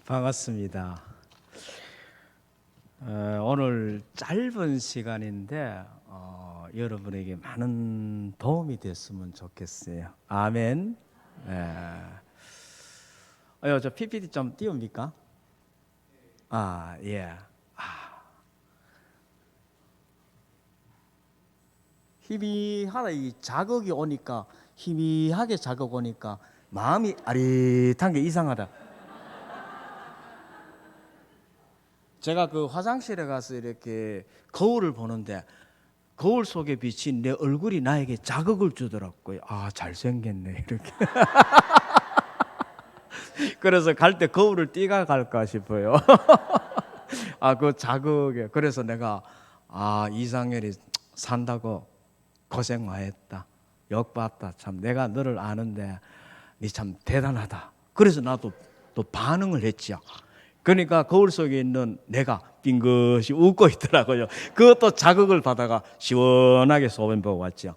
반갑습니다. 오늘 짧은 시간인데 여러분에게 많은 도움이 됐으면 좋겠어요. 아멘. 저 PPT 좀 띄웁니까? 예. 희미하다. 이 자극이 오니까 희미하게 자극 오니까 마음이 아릿한 게 이상하다. 제가 그 화장실에 가서 이렇게 거울을 보는데 거울 속에 비친 내 얼굴이 나에게 자극을 주더라고요. 잘생겼네 이렇게. 그래서 갈 때 거울을 띄가 갈까 싶어요. 그 자극에. 그래서 내가 이상열이 산다고 고생 많이 했다. 욕봤다. 참 내가 너를 아는데 니 참 대단하다. 그래서 나도 또 반응을 했죠. 그러니까 거울 속에 있는 내가 빙긋이 웃고 있더라고요. 그것도 자극을 받아가 시원하게 소변 보고 왔죠.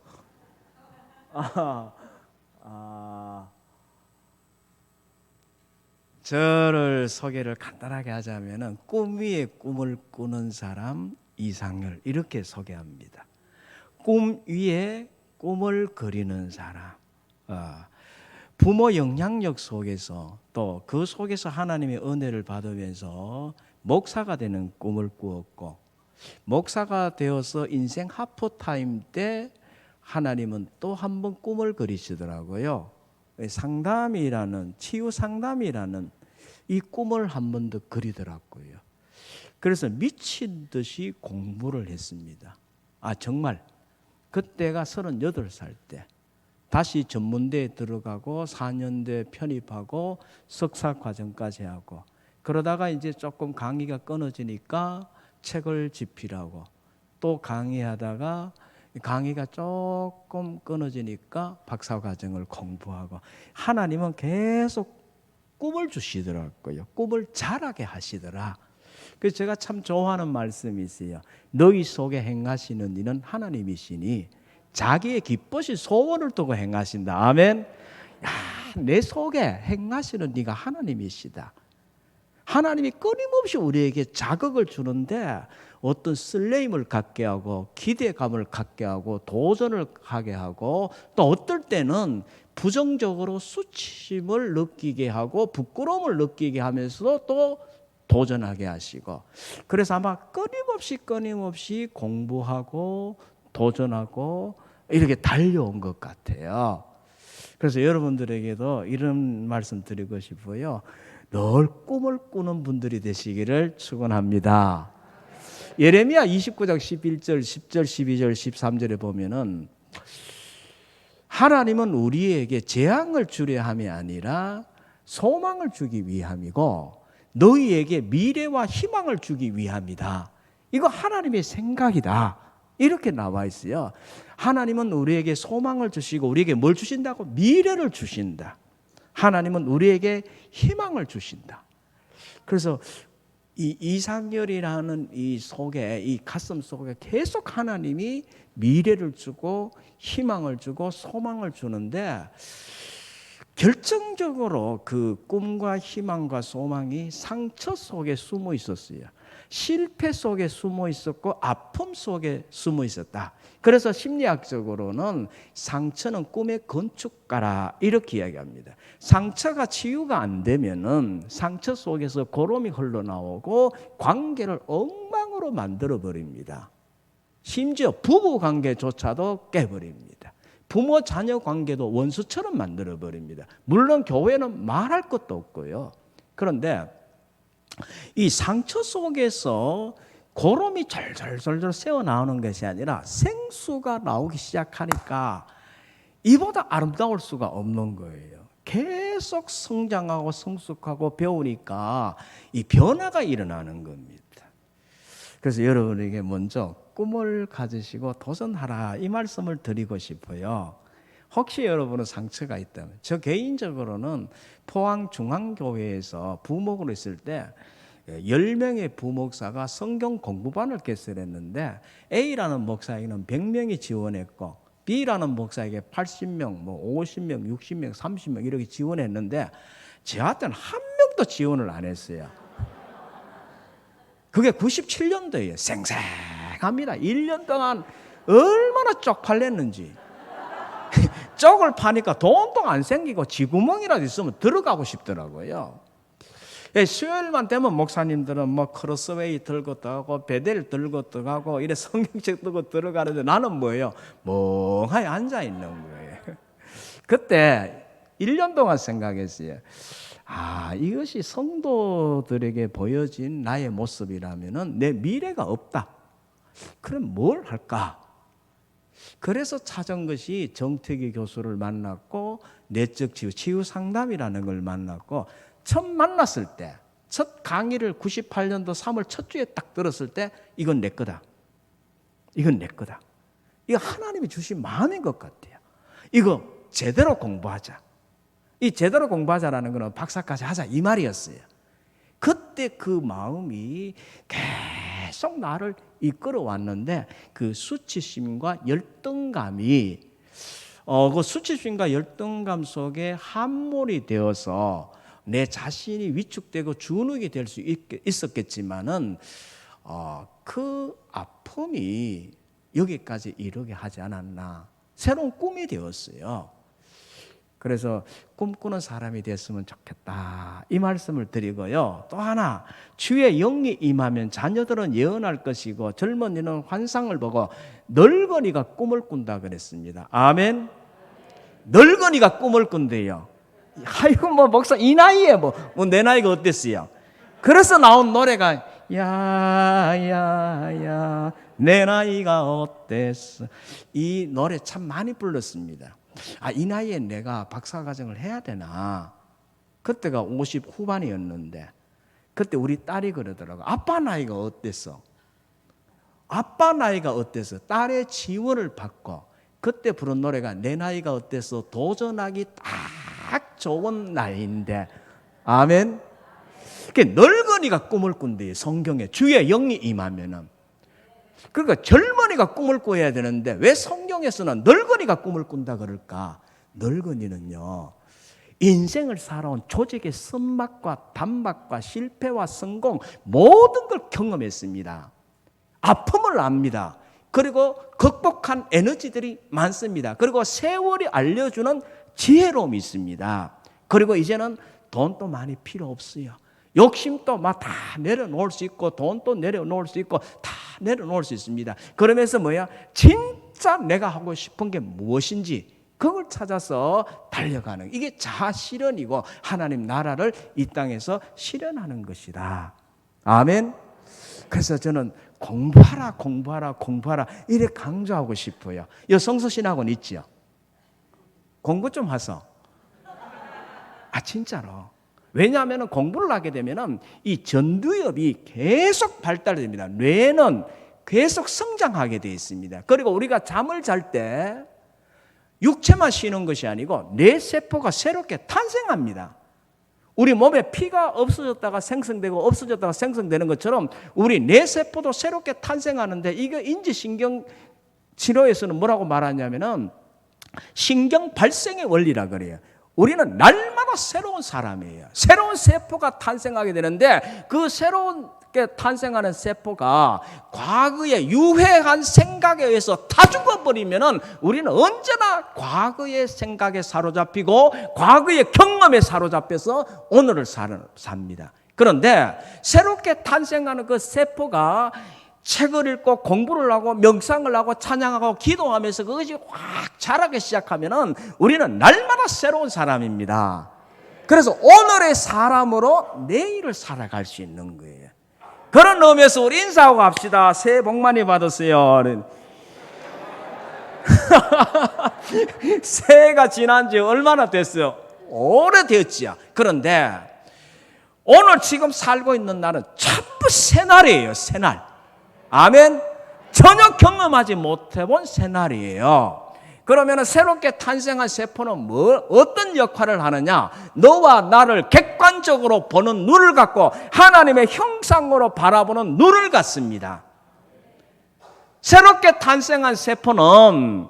저를 소개를 간단하게 하자면은 꿈 위에 꿈을 꾸는 사람 이상열 이렇게 소개합니다. 꿈 위에 꿈을 그리는 사람. 부모 영향력 속에서 또 그 속에서 하나님의 은혜를 받으면서 목사가 되는 꿈을 꾸었고, 목사가 되어서 인생 하프타임 때 하나님은 또 한 번 꿈을 그리시더라고요. 상담이라는, 치유 상담이라는 이 꿈을 한 번 더 그리더라고요. 그래서 미친 듯이 공부를 했습니다. 정말 그때가 38살 때 다시 전문대에 들어가고 4년대 편입하고 석사 과정까지 하고, 그러다가 이제 조금 강의가 끊어지니까 책을 집필하고, 또 강의하다가 강의가 조금 끊어지니까 박사 과정을 공부하고, 하나님은 계속 꿈을 주시더라고요. 꿈을 자라게 하시더라. 그래서 제가 참 좋아하는 말씀이 있어요. 너희 속에 행하시는 이는 하나님이시니 자기의 기쁘신 소원을 두고 행하신다. 아멘. 내 속에 행하시는 네가 하나님이시다. 하나님이 끊임없이 우리에게 자극을 주는데 어떤 설레임을 갖게 하고 기대감을 갖게 하고 도전을 하게 하고, 또 어떨 때는 부정적으로 수치심을 느끼게 하고 부끄러움을 느끼게 하면서도 또 도전하게 하시고, 그래서 아마 끊임없이 공부하고 도전하고 이렇게 달려온 것 같아요. 그래서 여러분들에게도 이런 말씀 드리고 싶어요. 늘 꿈을 꾸는 분들이 되시기를 축원합니다. 예레미야 29장 11절, 10절, 12절, 13절에 보면은 하나님은 우리에게 재앙을 주려 함이 아니라 소망을 주기 위함이고 너희에게 미래와 희망을 주기 위함이다. 이거 하나님의 생각이다. 이렇게 나와 있어요. 하나님은 우리에게 소망을 주시고 우리에게 뭘 주신다고? 미래를 주신다. 하나님은 우리에게 희망을 주신다. 그래서 이 이상열이라는 이 속에, 이 가슴 속에 계속 하나님이 미래를 주고 희망을 주고 소망을 주는데, 결정적으로 그 꿈과 희망과 소망이 상처 속에 숨어 있었어요. 실패 속에 숨어 있었고 아픔 속에 숨어 있었다. 그래서 심리학적으로는 상처는 꿈의 건축가라 이렇게 이야기합니다. 상처가 치유가 안 되면은 상처 속에서 고름이 흘러나오고 관계를 엉망으로 만들어 버립니다. 심지어 부부 관계조차도 깨버립니다. 부모 자녀 관계도 원수처럼 만들어 버립니다. 물론 교회는 말할 것도 없고요. 그런데 이 상처 속에서 고름이 절절절절 새어나오는 것이 아니라 생수가 나오기 시작하니까 이보다 아름다울 수가 없는 거예요. 계속 성장하고 성숙하고 배우니까 이 변화가 일어나는 겁니다. 그래서 여러분에게 먼저 꿈을 가지시고 도전하라 이 말씀을 드리고 싶어요. 혹시 여러분은 상처가 있다면, 저 개인적으로는 포항중앙교회에서 부목으로 있을 때 10명의 부목사가 성경 공부반을 개설했는데 A라는 목사에게는 100명이 지원했고 B라는 목사에게 80명, 50명, 60명, 30명 이렇게 지원했는데 저한테는 한 번도 지원을 안 했어요. 그게 97년도예요. 생생합니다. 1년 동안 얼마나 쪽팔렸는지. 쪽을 파니까 돈도 안 생기고 쥐구멍이라도 있으면 들어가고 싶더라고요. 수요일만 되면 목사님들은 뭐 크로스웨이 들고 떠가고 베델 들고 떠가고 이래 성경책 들고 들어가는데 나는 뭐예요? 멍하니 앉아 있는 거예요. 그때 1년 동안 생각했어요. 이것이 성도들에게 보여진 나의 모습이라면은 내 미래가 없다. 그럼 뭘 할까? 그래서 찾은 것이 정태기 교수를 만났고 내적 치유 상담이라는 걸 만났고, 처음 만났을 때, 첫 강의를 98년도 3월 첫 주에 딱 들었을 때 이건 내 거다. 이건 내 거다. 이거 하나님이 주신 마음인 것 같아요. 이거 제대로 공부하자. 이 제대로 공부하자라는 거는 박사까지 하자 이 말이었어요. 그때 그 마음이 계속 나를 이끌어 왔는데 그 수치심과 열등감이 그 수치심과 열등감 속에 함몰이 되어서 내 자신이 위축되고 주눅이 될 수 있었겠지만은 그 아픔이 여기까지 이르게 하지 않았나. 새로운 꿈이 되었어요. 그래서 꿈꾸는 사람이 됐으면 좋겠다 이 말씀을 드리고요. 또 하나, 주의 영이 임하면 자녀들은 예언할 것이고 젊은이는 환상을 보고 늙은이가 꿈을 꾼다 그랬습니다. 아멘. 늙은이가 꿈을 꾼대요. 아이고 뭐 목사 이 나이에 뭐 내 나이가 어땠어요? 그래서 나온 노래가 야야야 내 나이가 어땠어. 이 노래 참 많이 불렀습니다. 이 나이에 내가 박사과정을 해야 되나? 그때가 50 후반이었는데 그때 우리 딸이 그러더라고. 아빠 나이가 어땠어? 아빠 나이가 어땠어? 딸의 지원을 받고 그때 부른 노래가 내 나이가 어땠어? 도전하기 딱 좋은 나이인데. 아멘. 늙은이가 꿈을 꾼대요. 성경에 주의 영이 임하면은. 그러니까 젊은이가 꿈을 꿔야 되는데 왜 성경에서는 늙은이가 꿈을 꾼다 그럴까? 늙은이는요, 인생을 살아온 조직의 쓴맛과 단맛과 실패와 성공 모든 걸 경험했습니다. 아픔을 압니다. 그리고 극복한 에너지들이 많습니다. 그리고 세월이 알려주는 지혜로움이 있습니다. 그리고 이제는 돈도 많이 필요 없어요. 욕심도 막 다 내려놓을 수 있고 돈도 내려놓을 수 있고 다 내려놓을 수 있습니다. 그러면서 뭐야? 진짜 내가 하고 싶은 게 무엇인지 그걸 찾아서 달려가는, 이게 자아 실현이고 하나님 나라를 이 땅에서 실현하는 것이다. 아멘. 그래서 저는 공부하라 이래 강조하고 싶어요. 이 성서신학원 있지요? 공부 좀 하소. 진짜로. 왜냐하면 공부를 하게 되면 이 전두엽이 계속 발달됩니다. 뇌는 계속 성장하게 되어 있습니다. 그리고 우리가 잠을 잘 때 육체만 쉬는 것이 아니고 뇌세포가 새롭게 탄생합니다. 우리 몸에 피가 없어졌다가 생성되고 없어졌다가 생성되는 것처럼 우리 뇌세포도 새롭게 탄생하는데, 이게 인지신경 치료에서는 뭐라고 말하냐면은 신경 발생의 원리라 그래요. 우리는 날마다 새로운 사람이에요. 새로운 세포가 탄생하게 되는데 그 새롭게 탄생하는 세포가 과거의 유해한 생각에 의해서 다 죽어버리면은 우리는 언제나 과거의 생각에 사로잡히고 과거의 경험에 사로잡혀서 오늘을 삽니다. 그런데 새롭게 탄생하는 그 세포가 책을 읽고 공부를 하고 명상을 하고 찬양하고 기도하면서 그것이 확 자라기 시작하면은 우리는 날마다 새로운 사람입니다. 그래서 오늘의 사람으로 내일을 살아갈 수 있는 거예요. 그런 의미에서 우리 인사하고 갑시다. 새해 복 많이 받으세요. 새해가 지난 지 얼마나 됐어요? 오래되었지요. 그런데 오늘 지금 살고 있는 날은 전부 새날이에요. 새날. 아멘. 전혀 경험하지 못해본 새날이에요. 그러면 새롭게 탄생한 세포는 어떤 역할을 하느냐? 너와 나를 객관적으로 보는 눈을 갖고 하나님의 형상으로 바라보는 눈을 갖습니다. 새롭게 탄생한 세포는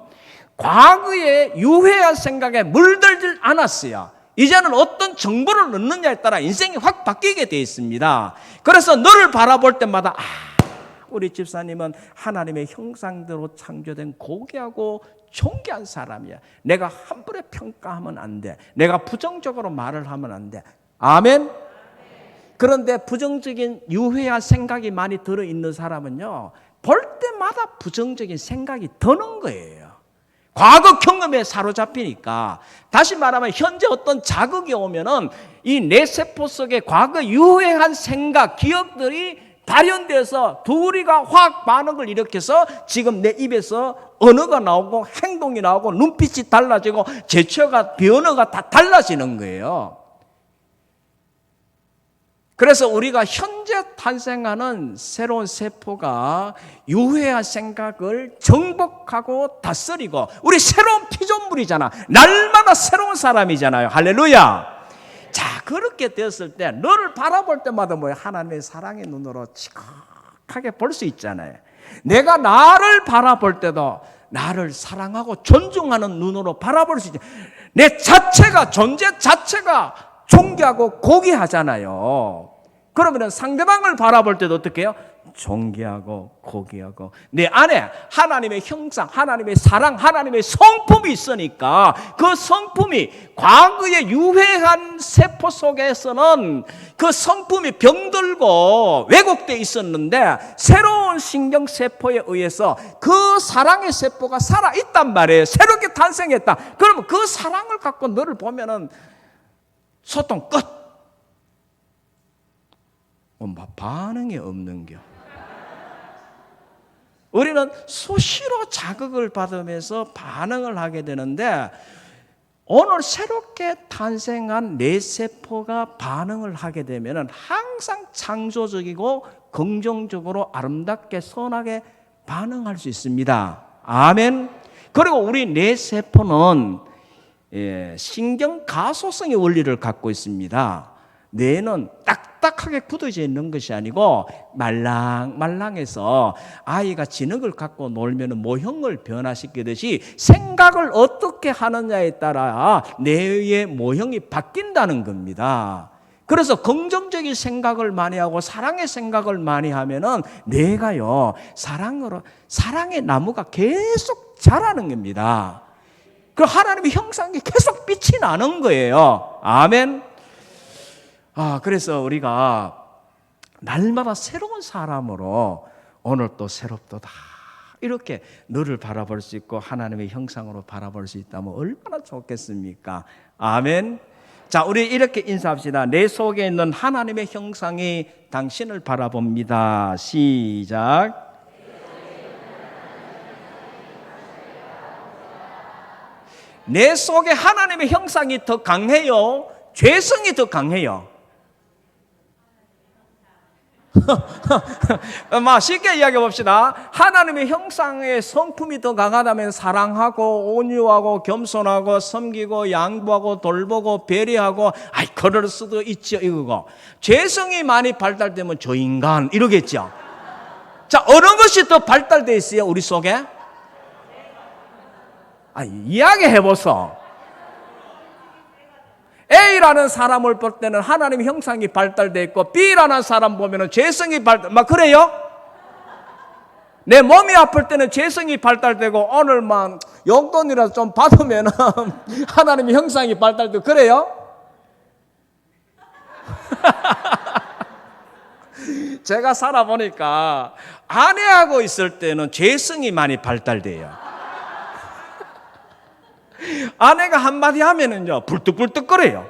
과거의 유해한 생각에 물들질 않았어요. 이제는 어떤 정보를 넣느냐에 따라 인생이 확 바뀌게 되어 있습니다. 그래서 너를 바라볼 때마다 우리 집사님은 하나님의 형상대로 창조된 고귀하고 존귀한 사람이야. 내가 함부로 평가하면 안 돼. 내가 부정적으로 말을 하면 안 돼. 아멘? 그런데 부정적인 유해한 생각이 많이 들어있는 사람은요, 볼 때마다 부정적인 생각이 드는 거예요. 과거 경험에 사로잡히니까. 다시 말하면 현재 어떤 자극이 오면은 이 내 세포 속에 과거 유해한 생각, 기억들이 발현돼서 둘이가 화학 반응을 일으켜서 지금 내 입에서 언어가 나오고 행동이 나오고 눈빛이 달라지고 제처가 변화가 다 달라지는 거예요. 그래서 우리가 현재 탄생하는 새로운 세포가 유해한 생각을 정복하고 다스리고, 우리 새로운 피조물이잖아. 날마다 새로운 사람이잖아요. 할렐루야. 자, 그렇게 되었을 때 너를 바라볼 때마다 하나님의 사랑의 눈으로 지극하게 볼 수 있잖아요. 내가 나를 바라볼 때도 나를 사랑하고 존중하는 눈으로 바라볼 수 있죠. 내 자체가, 존재 자체가 존귀하고 고귀하잖아요. 그러면 상대방을 바라볼 때도 어떻게 해요? 존귀하고 고귀하고 내 안에 하나님의 형상, 하나님의 사랑, 하나님의 성품이 있으니까 그 성품이 과거의 유해한 세포 속에서는 그 성품이 병들고 왜곡되어 있었는데 새로운 신경세포에 의해서 그 사랑의 세포가 살아있단 말이에요. 새롭게 탄생했다. 그러면 그 사랑을 갖고 너를 보면은 소통 끝. 반응이 없는겨. 우리는 수시로 자극을 받으면서 반응을 하게 되는데 오늘 새롭게 탄생한 내 세포가 반응을 하게 되면 항상 창조적이고 긍정적으로 아름답게 선하게 반응할 수 있습니다. 아멘. 그리고 우리 내 세포는 신경가소성의 원리를 갖고 있습니다. 뇌는 딱딱하게 굳어져 있는 것이 아니고 말랑말랑해서 아이가 진흙을 갖고 놀면 모형을 변화시키듯이 생각을 어떻게 하느냐에 따라 뇌의 모형이 바뀐다는 겁니다. 그래서 긍정적인 생각을 많이 하고 사랑의 생각을 많이 하면은 뇌가요, 사랑의 나무가 계속 자라는 겁니다. 그 하나님의 형상이 계속 빛이 나는 거예요. 아멘. 그래서 우리가 날마다 새로운 사람으로 오늘 또 새롭도다 이렇게 너를 바라볼 수 있고 하나님의 형상으로 바라볼 수 있다면 얼마나 좋겠습니까? 아멘. 자, 우리 이렇게 인사합시다. 내 속에 있는 하나님의 형상이 당신을 바라봅니다. 시작. 내 속에 하나님의 형상이 더 강해요? 죄성이 더 강해요? 쉽게 이야기해 봅시다. 하나님의 형상의 성품이 더 강하다면 사랑하고 온유하고 겸손하고 섬기고 양보하고 돌보고 배려하고 그럴 수도 있죠 이거고, 죄성이 많이 발달되면 저 인간 이러겠죠. 자, 어느 것이 더 발달되어 있어요 우리 속에? 이야기해 보소. A라는 사람을 볼 때는 하나님의 형상이 발달되어 있고 B라는 사람 보면은 죄성이 그래요? 내 몸이 아플 때는 죄성이 발달되고 오늘만 용돈이라도 좀 받으면은 하나님의 형상이 발달되고 그래요? 제가 살아보니까 아내하고 있을 때는 죄성이 많이 발달돼요. 아내가 한마디 하면은요 불뚝불뚝거려요.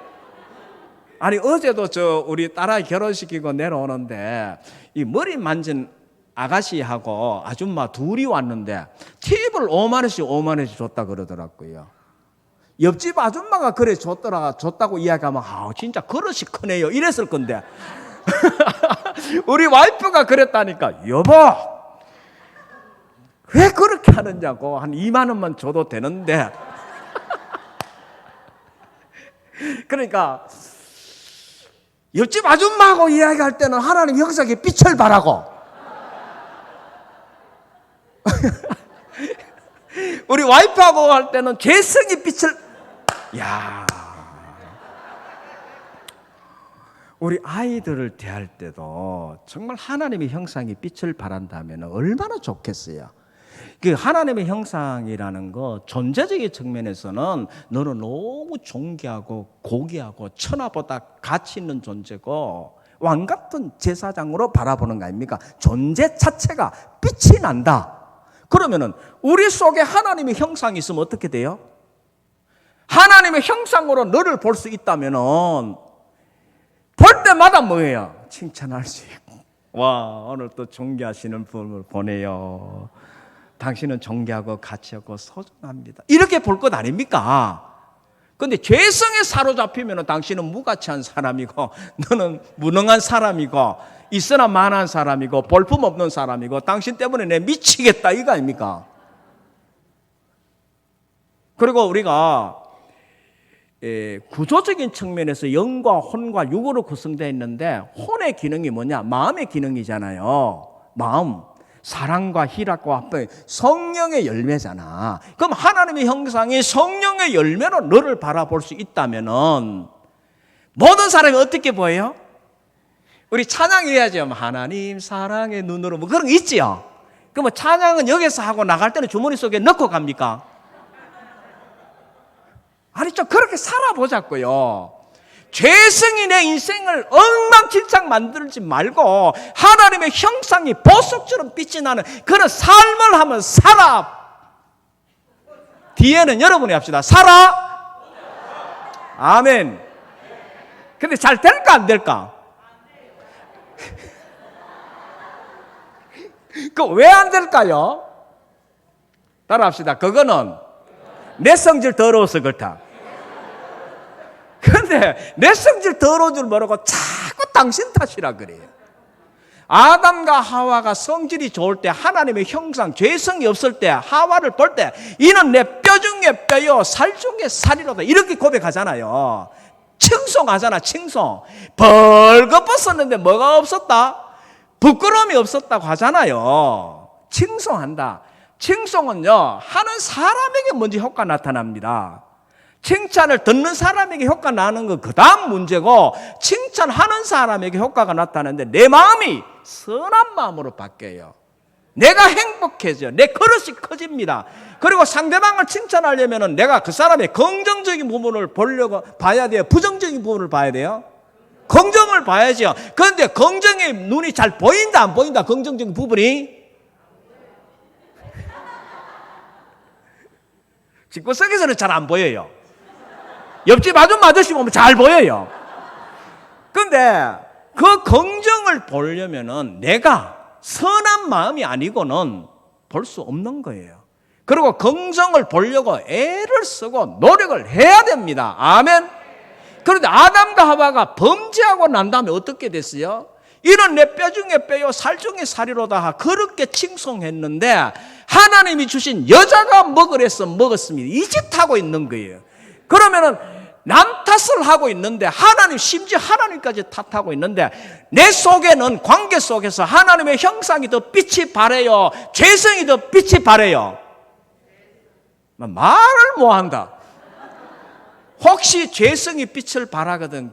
어제도 우리 딸아이 결혼시키고 내려오는데 이 머리 만진 아가씨하고 아줌마 둘이 왔는데 팁을 5만 원씩 줬다 그러더라고요. 옆집 아줌마가 그래 줬다고 이야기하면 진짜 그릇이 크네요 이랬을 건데 우리 와이프가 그랬다니까. 여보 왜 그렇게 하느냐고. 한 2만 원만 줘도 되는데. 그러니까 옆집 아줌마하고 이야기할 때는 하나님 형상의 빛을 바라고 우리 와이프하고 할 때는 죄성의 빛을. 우리 아이들을 대할 때도 정말 하나님의 형상이 빛을 발한다면 얼마나 좋겠어요. 그 하나님의 형상이라는 거 존재적인 측면에서는 너는 너무 존귀하고 고귀하고 천하보다 가치 있는 존재고 왕 같은 제사장으로 바라보는 거 아닙니까? 존재 자체가 빛이 난다. 그러면은 우리 속에 하나님의 형상이 있으면 어떻게 돼요? 하나님의 형상으로 너를 볼 수 있다면은 볼 때마다 뭐예요? 칭찬할 수 있고, 와, 오늘 또 존귀하시는 분을 보내요. 당신은 존귀하고 가치하고 소중합니다. 이렇게 볼 것 아닙니까? 근데 죄성에 사로잡히면 당신은 무가치한 사람이고, 너는 무능한 사람이고, 있으나 만한 사람이고, 볼품없는 사람이고, 당신 때문에 내 미치겠다 이거 아닙니까? 그리고 우리가 구조적인 측면에서 영과 혼과 육으로 구성되어 있는데, 혼의 기능이 뭐냐? 마음의 기능이잖아요. 마음, 사랑과 희락과 화평, 성령의 열매잖아. 그럼 하나님의 형상이 성령의 열매로 너를 바라볼 수 있다면은 모든 사람이 어떻게 보여요? 우리 찬양해야죠. 하나님 사랑의 눈으로, 뭐 그런 거 있지요. 그럼 찬양은 여기서 하고 나갈 때는 주머니 속에 넣고 갑니까? 아니, 좀 그렇게 살아보자고요. 죄성이 내 인생을 엉망진창 만들지 말고 하나님의 형상이 보석처럼 빛이 나는 그런 삶을 한번 살아. 뒤에는 여러분이 합시다. 살아. 아멘. 근데 잘 될까 안 될까? 그 왜 안 될까요? 따라합시다. 그거는 내 성질 더러워서 그렇다. 그런데 내 성질 더러운 줄 모르고 자꾸 당신 탓이라 그래요. 아담과 하와가 성질이 좋을 때, 하나님의 형상, 죄성이 없을 때, 하와를 볼 때 이는 내 뼈 중에 뼈요 살 중에 살이로다 이렇게 고백하잖아요. 칭송하잖아. 칭송. 벌거벗었는데 뭐가 없었다? 부끄러움이 없었다고 하잖아요. 칭송한다. 칭송은요, 하는 사람에게 먼저 효과 나타납니다. 칭찬을 듣는 사람에게 효과 나는 건 그 다음 문제고, 칭찬하는 사람에게 효과가 나타나는데 내 마음이 선한 마음으로 바뀌어요. 내가 행복해져요. 내 그릇이 커집니다. 그리고 상대방을 칭찬하려면 내가 그 사람의 긍정적인 부분을 보려고 봐야 돼요? 부정적인 부분을 봐야 돼요? 긍정을 봐야죠. 그런데 긍정의 눈이 잘 보인다 안 보인다? 긍정적인 부분이 집구석에서는 잘 안 보여요. 옆집 아줌마들씨 보면 잘 보여요. 그런데 그 긍정을 보려면은 내가 선한 마음이 아니고는 볼 수 없는 거예요. 그리고 긍정을 보려고 애를 쓰고 노력을 해야 됩니다. 아멘. 그런데 아담과 하와가 범죄하고 난 다음에 어떻게 됐어요? 이는 내 뼈 중에 뼈요 살 중에 살이로다 그렇게 칭송했는데, 하나님이 주신 여자가 먹으래서 먹었습니다. 이 짓 하고 있는 거예요. 그러면은 남 탓을 하고 있는데, 하나님, 심지어 하나님까지 탓하고 있는데, 내 속에는 관계 속에서 하나님의 형상이 더 빛이 바래요? 죄성이 더 빛이 바래요? 말을 못한다. 혹시 죄성이 빛을 발하거든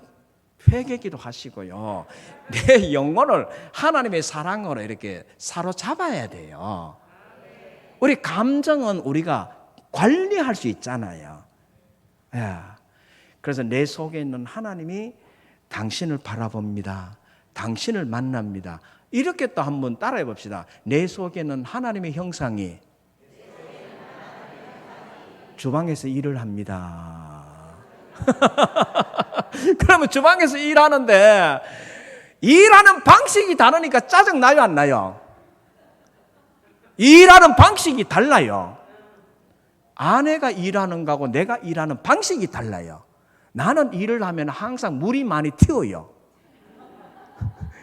회개기도 하시고요. 내 영혼을 하나님의 사랑으로 이렇게 사로잡아야 돼요. 우리 감정은 우리가 관리할 수 있잖아요. 그래서 내 속에 있는 하나님이 당신을 바라봅니다. 당신을 만납니다. 이렇게 또 한번 따라해 봅시다. 내 속에는 하나님의 형상이 주방에서 일을 합니다. 그러면 주방에서 일하는데 일하는 방식이 다르니까 짜증 나요 안 나요? 일하는 방식이 달라요. 아내가 일하는 거하고 내가 일하는 방식이 달라요. 나는 일을 하면 항상 물이 많이 튀어요.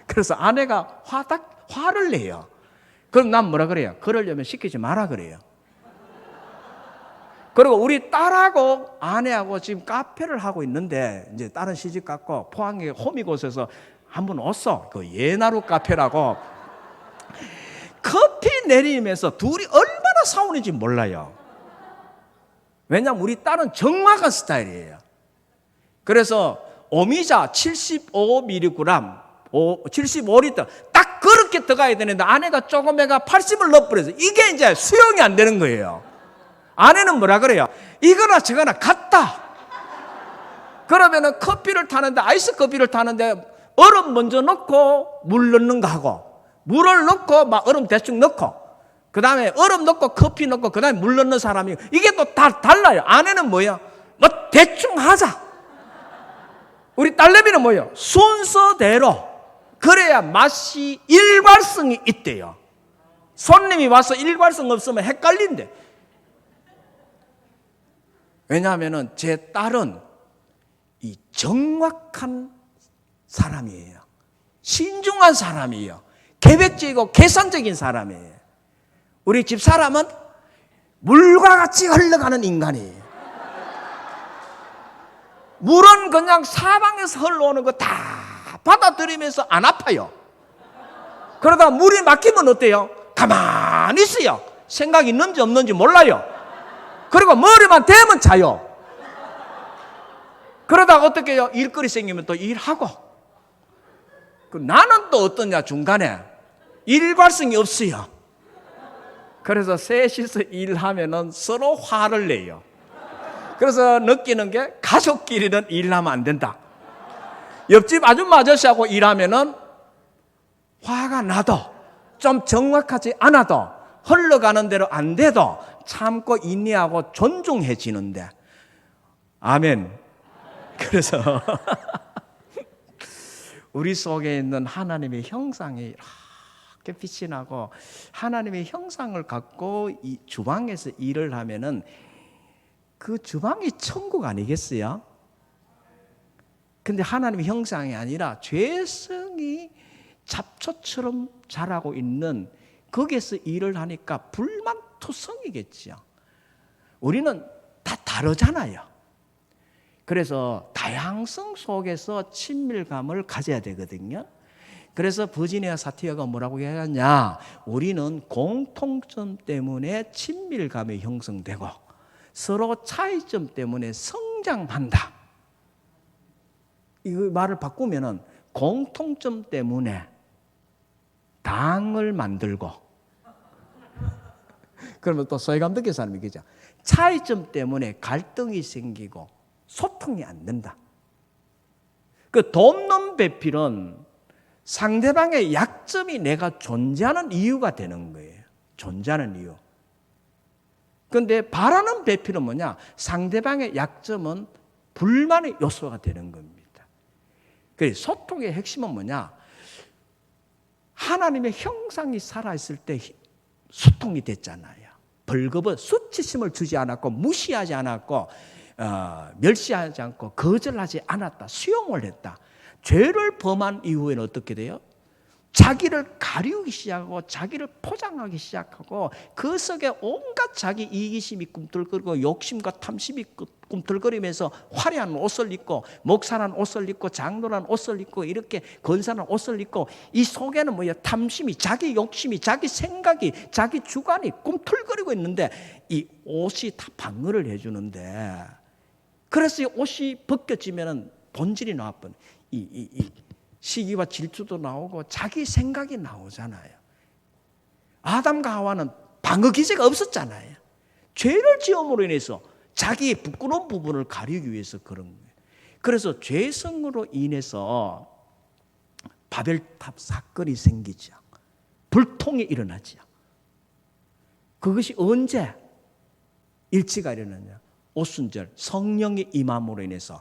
그래서 아내가 화를 내요. 그럼 난 뭐라 그래요? 그러려면 시키지 마라 그래요. 그리고 우리 딸하고 아내하고 지금 카페를 하고 있는데, 이제 딸은 시집 갔고 포항에 호미곶에서 한번 왔어. 그 예나루 카페라고. 커피 내리면서 둘이 얼마나 싸우는지 몰라요. 왜냐하면 우리 딸은 정확한 스타일이에요. 그래서 오미자 75mg, 75리터 딱 그렇게 들어가야 되는데 아내가 조금 해가 80을 넣어버려서 이게 이제 수용이 안 되는 거예요. 아내는 뭐라 그래요? 이거나 저거나 같다. 그러면은 커피를 타는데, 아이스 커피를 타는데 얼음 먼저 넣고 물 넣는 거 하고, 물을 넣고 막 얼음 대충 넣고, 그 다음에 얼음 넣고 커피 넣고 그 다음에 물 넣는 사람이, 이게 또 다 달라요. 아내는 뭐예요? 뭐 대충 하자. 우리 딸내미는 뭐예요? 순서대로. 그래야 맛이 일관성이 있대요. 손님이 와서 일관성 없으면 헷갈린대. 왜냐하면 제 딸은 이 정확한 사람이에요. 신중한 사람이에요. 계획적이고 계산적인 사람이에요. 우리 집 사람은 물과 같이 흘러가는 인간이에요. 물은 그냥 사방에서 흘러오는 거 다 받아들이면서 안 아파요. 그러다가 물이 막히면 어때요? 가만히 있어요. 생각이 있는지 없는지 몰라요. 그리고 머리만 대면 자요. 그러다가 어떻게 해요? 일거리 생기면 또 일하고. 나는 또 어떠냐, 중간에 일관성이 없어요. 그래서 셋이서 일하면은 서로 화를 내요. 그래서 느끼는 게 가족끼리는 일하면 안 된다. 옆집 아줌마 아저씨하고 일하면은 화가 나도, 좀 정확하지 않아도, 흘러가는 대로 안 돼도 참고 인내하고 존중해지는데. 아멘. 그래서 우리 속에 있는 하나님의 형상이 이렇게 빛이 나고, 하나님의 형상을 갖고 이 주방에서 일을 하면은 그 주방이 천국 아니겠어요? 근데 하나님의 형상이 아니라 죄성이 잡초처럼 자라고 있는 거기에서 일을 하니까 불만투성이겠죠. 우리는 다 다르잖아요. 그래서 다양성 속에서 친밀감을 가져야 되거든요. 그래서 버지니아 사티어가 뭐라고 얘기하냐, 우리는 공통점 때문에 친밀감이 형성되고 서로 차이점 때문에 성장한다. 이 말을 바꾸면은 공통점 때문에 당을 만들고, 그러면 또 소외감독의 사람이 그죠? 차이점 때문에 갈등이 생기고 소통이 안 된다. 그 돕는 배필은 상대방의 약점이 내가 존재하는 이유가 되는 거예요. 존재하는 이유. 그런데 바라는 배필은 뭐냐? 상대방의 약점은 불만의 요소가 되는 겁니다. 그래서 소통의 핵심은 뭐냐? 하나님의 형상이 살아있을 때 소통이 됐잖아요. 벌거벗 수치심을 주지 않았고, 무시하지 않았고, 멸시하지 않고, 거절하지 않았다. 수용을 했다. 죄를 범한 이후에는 어떻게 돼요? 자기를 가리우기 시작하고, 자기를 포장하기 시작하고, 그 속에 온갖 자기 이기심이 꿈틀거리고, 욕심과 탐심이 꿈틀거리면서 화려한 옷을 입고, 목사란 옷을 입고, 장로란 옷을 입고, 이렇게 건사란 옷을 입고, 이 속에는 뭐야? 탐심이, 자기 욕심이, 자기 생각이, 자기 주관이 꿈틀거리고 있는데, 이 옷이 다 방어를 해주는데, 그래서 이 옷이 벗겨지면 본질이 나와버려. 시기와 질투도 나오고 자기 생각이 나오잖아요. 아담과 하와는 방어 기제가 없었잖아요. 죄를 지음으로 인해서 자기의 부끄러운 부분을 가리기 위해서 그런 거예요. 그래서 죄성으로 인해서 바벨탑 사건이 생기죠. 불통이 일어나죠. 그것이 언제 일치가 일어나냐? 오순절 성령의 임함으로 인해서.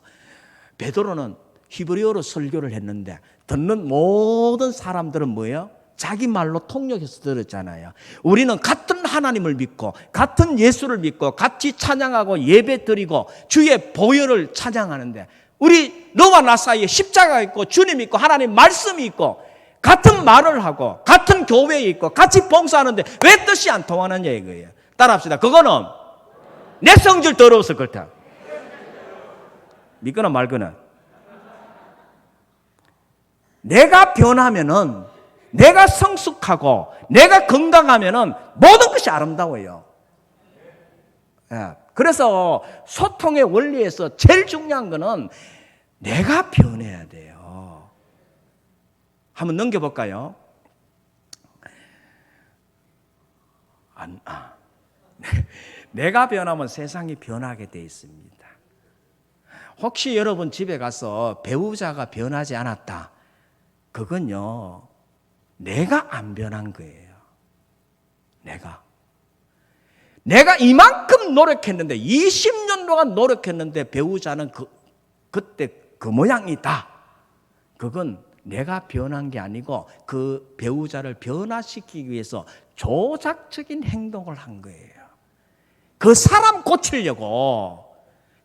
베드로는 히브리어로 설교를 했는데 듣는 모든 사람들은 뭐예요? 자기 말로 통역해서 들었잖아요. 우리는 같은 하나님을 믿고 같은 예수를 믿고 같이 찬양하고 예배 드리고 주의 보혈을 찬양하는데, 우리 너와 나 사이에 십자가가 있고 주님 있고 하나님 말씀이 있고 같은 말을 하고 같은 교회에 있고 같이 봉사하는데 왜 뜻이 안 통하느냐 이거예요. 따라합시다. 그거는 내 성질 더러워서 그렇다. 믿거나 말거나. 내가 변하면은, 내가 성숙하고 내가 건강하면은 모든 것이 아름다워요. 예. 그래서 소통의 원리에서 제일 중요한 거는 내가 변해야 돼요. 한번 넘겨볼까요? 내가 변하면 세상이 변하게 돼 있습니다. 혹시 여러분 집에 가서 배우자가 변하지 않았다, 그건요, 내가 안 변한 거예요. 내가 이만큼 노력했는데, 20년 동안 노력했는데 배우자는 그때 그 모양이다. 그건 내가 변한 게 아니고 그 배우자를 변화시키기 위해서 조작적인 행동을 한 거예요. 그 사람 고치려고.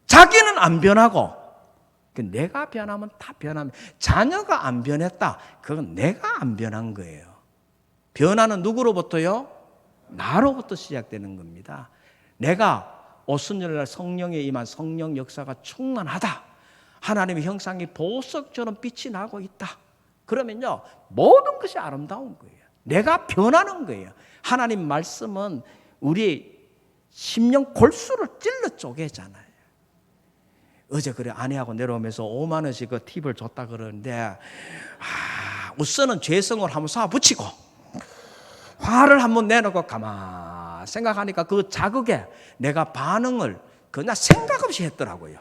자기는 안 변하고, 내가 변하면 다 변하면, 자녀가 안 변했다, 그건 내가 안 변한 거예요. 변화는 누구로부터요? 나로부터 시작되는 겁니다. 내가 오순절날 성령에 임한 성령 역사가 충만하다, 하나님의 형상이 보석처럼 빛이 나고 있다, 그러면요, 모든 것이 아름다운 거예요. 내가 변하는 거예요. 하나님 말씀은 우리 심령 골수를 찔러 쪼개잖아요. 어제 그래 아내하고 내려오면서 5만 원씩 그 팁을 줬다 그러는데, 우선은 죄성을 한번 쏴 붙이고 화를 한번 내놓고 가만 생각하니까 그 자극에 내가 반응을 그냥 생각 없이 했더라고요.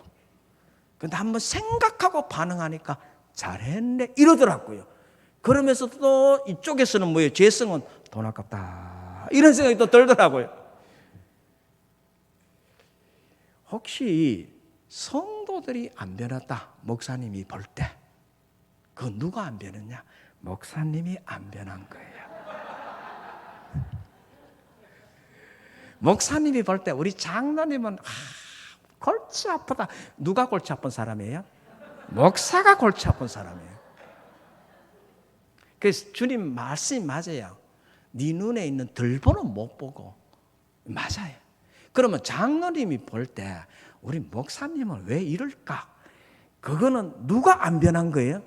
근데 한번 생각하고 반응하니까 잘했네 이러더라고요. 그러면서 또 이쪽에서는 뭐예요? 죄성은 돈 아깝다 이런 생각이 또 들더라고요. 혹시 성도들이 안 변했다, 목사님이 볼 때, 그건 누가 안 변했냐? 목사님이 안 변한 거예요. 목사님이 볼 때 우리 장로님은 골치 아프다. 누가 골치 아픈 사람이에요? 목사가 골치 아픈 사람이에요. 그래서 주님 말씀이 맞아요. 네 눈에 있는 들보는 못 보고. 맞아요. 그러면 장로님이 볼 때 우리 목사님은 왜 이럴까? 그거는 누가 안 변한 거예요?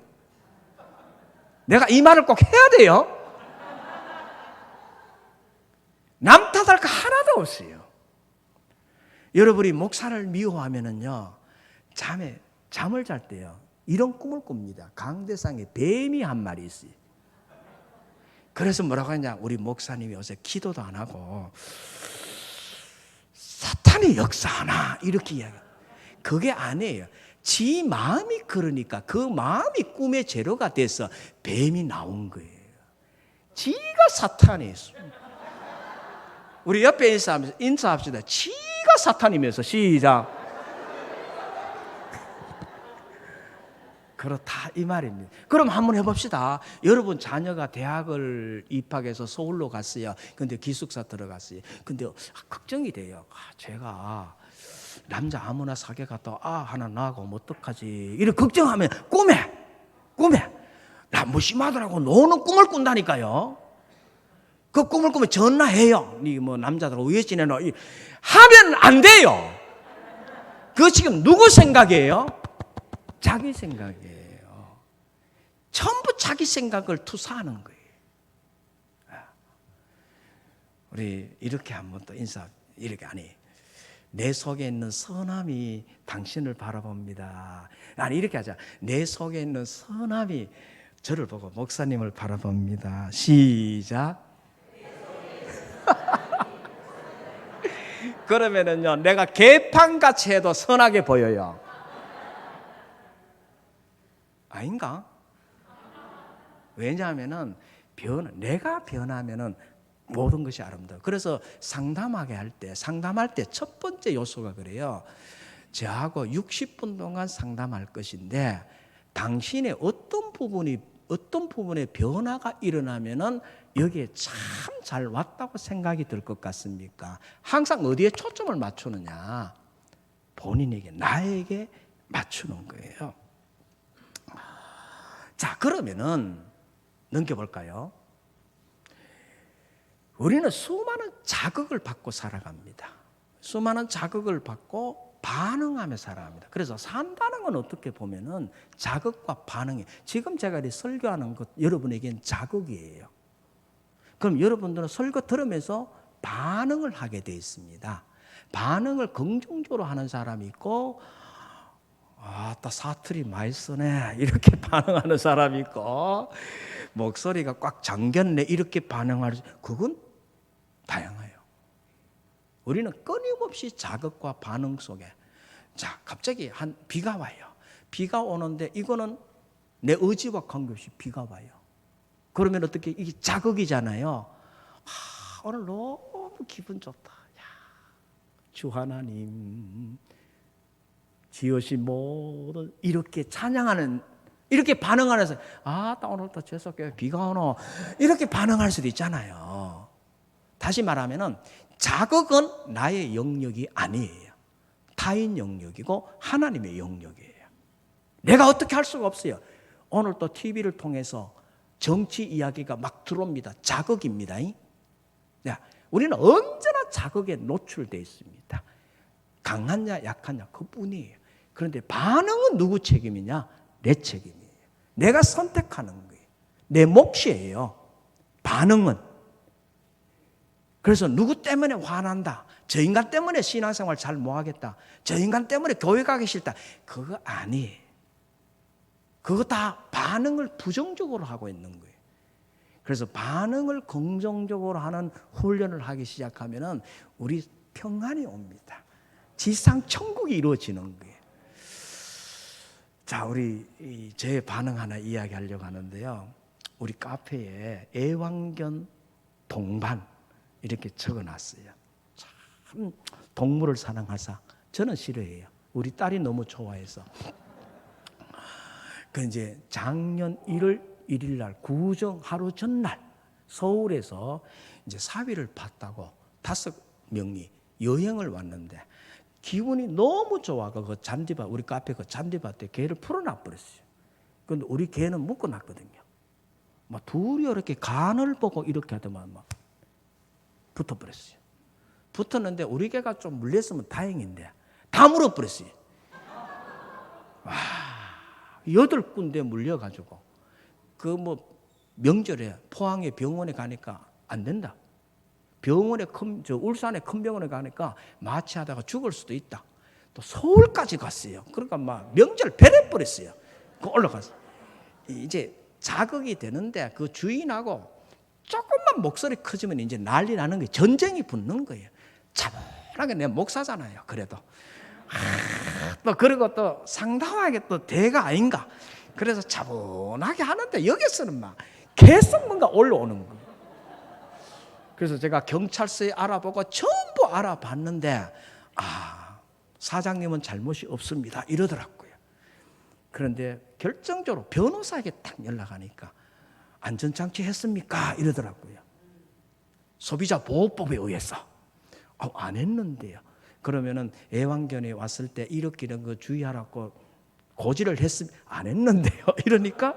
내가 이 말을 꼭 해야 돼요. 남 탓할 거 하나도 없어요. 여러분이 목사를 미워하면은요, 잠을 잘 때요, 이런 꿈을 꿉니다. 강대상에 뱀이 한 마리 있어요. 그래서 뭐라고 하냐? 우리 목사님이 요새 기도도 안 하고 사탄이 역사하나 이렇게 이야기해요. 그게 아니에요. 지 마음이 그러니까 그 마음이 꿈의 재료가 돼서 뱀이 나온 거예요. 지가 사탄이에요. 우리 옆에 인사합시다. 지가 사탄이면서 시작. 그렇다 이 말입니다. 그럼 한번 해봅시다. 여러분 자녀가 대학을 입학해서 서울로 갔어요. 근데 기숙사 들어갔어요. 근데 걱정이 돼요. 제가 남자 아무나 사귀어 갔다 하나 낳고 어떡하지? 이렇게 걱정하면 꿈에 나 무심하더라고. 노는 꿈을 꾼다니까요. 그 꿈을 꾸면 전화해요. 니 뭐 남자들 위에 지내노 하면 안 돼요. 그거 지금 누구 생각이에요? 자기 생각이에요. 전부 자기 생각을 투사하는 거예요. 우리 이렇게 한번 또 이렇게 아니, 내 속에 있는 선함이 당신을 바라봅니다. 아니 이렇게 하자. 내 속에 있는 선함이 저를 보고 목사님을 바라봅니다. 시작. 그러면은요, 내가 개판같이 해도 선하게 보여요. 아닌가? 왜냐하면은 내가 변하면은 모든 것이 아름다워. 그래서 상담할 때 첫 번째 요소가 그래요. 저하고 60분 동안 상담할 것인데 당신의 어떤 부분에 변화가 일어나면은 여기에 참 잘 왔다고 생각이 들 것 같습니까? 항상 어디에 초점을 맞추느냐? 본인에게, 나에게 맞추는 거예요. 자, 그러면은 넘겨볼까요? 우리는 수많은 자극을 받고 살아갑니다. 수많은 자극을 받고 반응하며 살아갑니다. 그래서 산다는 건 어떻게 보면은 자극과 반응이, 지금 제가 이 설교하는 것 여러분에겐 자극이에요. 그럼 여러분들은 설교 들으면서 반응을 하게 돼 있습니다. 반응을 긍정적으로 하는 사람이 있고 아따 사투리 많이 쓰네 이렇게 반응하는 사람이 있고, 목소리가 꽉 잠겼네 이렇게 반응할 수, 그건 다양해요. 우리는 끊임없이 자극과 반응 속에, 자 갑자기 한 비가 와요. 비가 오는데 이거는 내 의지와 관계없이 비가 와요. 그러면 어떻게, 이게 자극이잖아요. 오늘 너무 기분 좋다. 야, 주 하나님 지으신 모든, 이렇게 찬양하는, 이렇게 반응하는 사람, 나 오늘 또 죄송해요 비가 오노 이렇게 반응할 수도 있잖아요. 다시 말하면은 자극은 나의 영역이 아니에요. 타인 영역이고 하나님의 영역이에요. 내가 어떻게 할 수가 없어요. 오늘 또 TV를 통해서 정치 이야기가 막 들어옵니다. 자극입니다. 우리는 언제나 자극에 노출되어 있습니다. 강하냐 약하냐 그뿐이에요. 그런데 반응은 누구 책임이냐? 내 책임이에요. 내가 선택하는 거예요. 내 몫이에요. 반응은. 그래서 누구 때문에 화난다, 저 인간 때문에 신앙생활 잘 못하겠다, 저 인간 때문에 교회 가기 싫다, 그거 아니에요. 그거 다 반응을 부정적으로 하고 있는 거예요. 그래서 반응을 긍정적으로 하는 훈련을 하기 시작하면 우리 평안이 옵니다. 지상 천국이 이루어지는 거예요. 자, 우리 제 반응 하나 이야기하려고 하는데요. 우리 카페에 애완견 동반 이렇게 적어놨어요. 참 동물을 사랑하사. 저는 싫어해요. 우리 딸이 너무 좋아해서. 그 이제 작년 1월 1일 날 구정 하루 전날 서울에서 이제 사위를 봤다고 5명이 여행을 왔는데 기분이 너무 좋아가 그 잔디밭, 우리 카페 그 잔디밭에 개를 풀어놔 버렸어요. 근데 우리 개는 묶어놨거든요. 막 둘이 이렇게 간을 보고 이렇게 하더만 막 붙어버렸어요. 붙었는데 우리 개가 좀 물렸으면 다행인데 다 물어버렸어요. 와, 8군데 물려가지고 그 뭐 명절에 포항에 병원에 가니까 안 된다. 병원에 울산에 큰 병원에 가니까 마취하다가 죽을 수도 있다. 또 서울까지 갔어요. 그러니까 막 명절 배내버렸어요. 그 올라가서 이제 자극이 되는데 그 주인하고 조금만 목소리 커지면 이제 난리 나는 거예요. 전쟁이 붙는 거예요. 차분하게, 내 목사잖아요. 그래도 또 그리고 또 상당하게 또 대가 아닌가. 그래서 차분하게 하는데 여기서는 막 계속 뭔가 올라오는 거예요. 그래서 제가 경찰서에 알아보고 전부 알아봤는데 사장님은 잘못이 없습니다 이러더라고요. 그런데 결정적으로 변호사에게 딱 연락하니까 안전장치 했습니까 이러더라고요. 소비자보호법에 의해서. 안 했는데요. 그러면은 애완견이 왔을 때 이렇게 이런 거 주의하라고 고지를 했으면 안 했는데요. 이러니까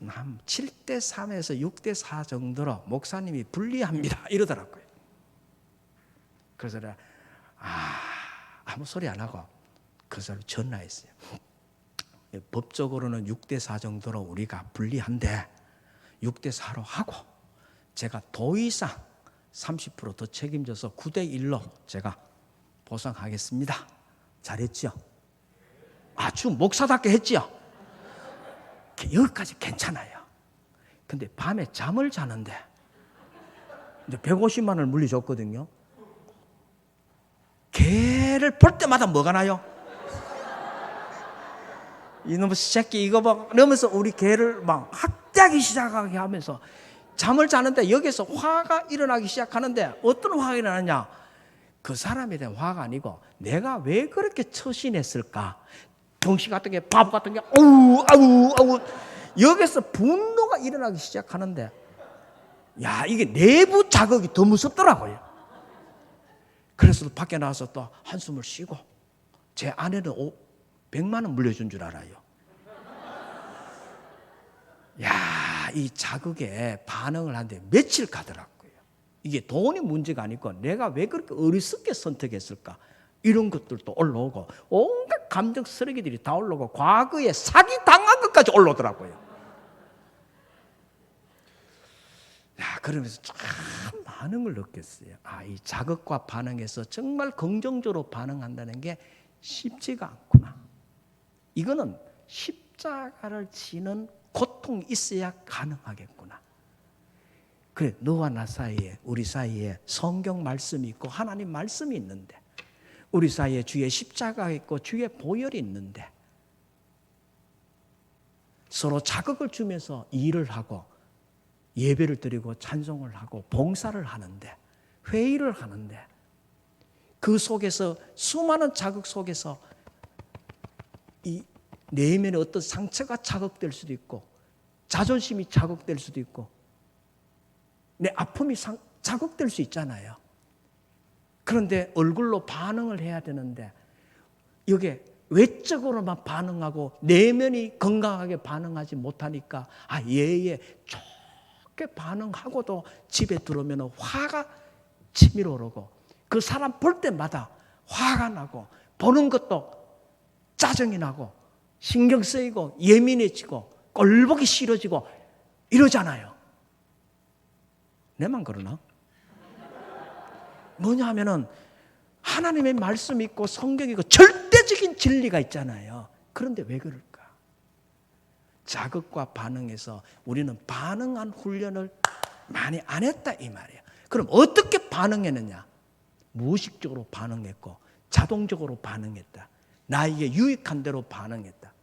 7대3에서 6대4 정도로 목사님이 불리합니다 이러더라고요. 그래서 내가 아무 소리 안 하고 그 사람 전화했어요. 법적으로는 6대4 정도로 우리가 불리한데 6대4로 하고 제가 더 이상 30% 더 책임져서 9대1로 제가 보상하겠습니다. 잘했죠? 아주 목사답게 했죠? 여기까지 괜찮아요. 근데 밤에 잠을 자는데 이제 150만 원을 물려줬거든요. 개를 볼 때마다 뭐가 나요? 이놈의 새끼 이거 봐 이러면서 우리 개를 막 학대하기 시작하게 하면서 잠을 자는데 여기서 화가 일어나기 시작하는데 어떤 화가 일어나냐? 그 사람에 대한 화가 아니고 내가 왜 그렇게 처신했을까? 병신 같은 게, 바보 같은 게, 아우 여기서 분노가 일어나기 시작하는데 야, 이게 내부 자극이 더 무섭더라고요. 그래서 밖에 나와서 또 한숨을 쉬고 제 아내는 100만 원 물려준 줄 알아요. 야, 이 자극에 반응을 하는데 며칠 가더라고요. 이게 돈이 문제가 아니고 내가 왜 그렇게 어리석게 선택했을까? 이런 것들도 올라오고 온갖 감정 쓰레기들이 다 올라오고 과거에 사기 당한 것까지 올라오더라고요. 야, 그러면서 참 많은 걸 느꼈어요. 이 자극과 반응에서 정말 긍정적으로 반응한다는 게 쉽지가 않구나. 이거는 십자가를 지는 고통이 있어야 가능하겠구나. 그래, 너와 나 사이에, 우리 사이에 성경 말씀이 있고 하나님 말씀이 있는데, 우리 사이에 주의 십자가가 있고 주의 보혈이 있는데, 서로 자극을 주면서 일을 하고 예배를 드리고 찬송을 하고 봉사를 하는데, 회의를 하는데, 그 속에서 수많은 자극 속에서 이 내면의 어떤 상처가 자극될 수도 있고, 자존심이 자극될 수도 있고, 내 아픔이 자극될 수 있잖아요. 그런데 얼굴로 반응을 해야 되는데 이게 외적으로만 반응하고 내면이 건강하게 반응하지 못하니까 예예 좋게 반응하고도 집에 들어오면 화가 치밀어 오르고, 그 사람 볼 때마다 화가 나고, 보는 것도 짜증이 나고, 신경 쓰이고, 예민해지고, 꼴보기 싫어지고 이러잖아요. 내만 그러나? 뭐냐 하면은 하나님의 말씀이 있고 성경이 있고 절대적인 진리가 있잖아요. 그런데 왜 그럴까? 자극과 반응에서 우리는 반응한 훈련을 많이 안 했다 이 말이에요. 그럼 어떻게 반응했느냐? 무의식적으로 반응했고 자동적으로 반응했다. 나에게 유익한 대로 반응했다.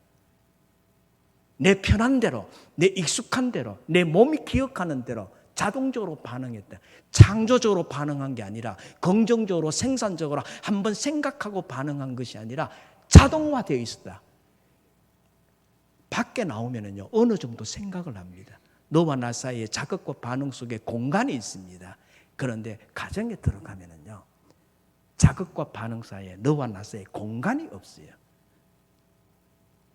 내 편한 대로, 내 익숙한 대로, 내 몸이 기억하는 대로 자동적으로 반응했다. 창조적으로 반응한 게 아니라, 긍정적으로 생산적으로 한번 생각하고 반응한 것이 아니라 자동화되어 있었다. 밖에 나오면은요, 어느 정도 생각을 합니다. 너와 나 사이에 자극과 반응 속에 공간이 있습니다. 그런데 가정에 들어가면은요, 자극과 반응 사이에, 너와 나 사이에 공간이 없어요.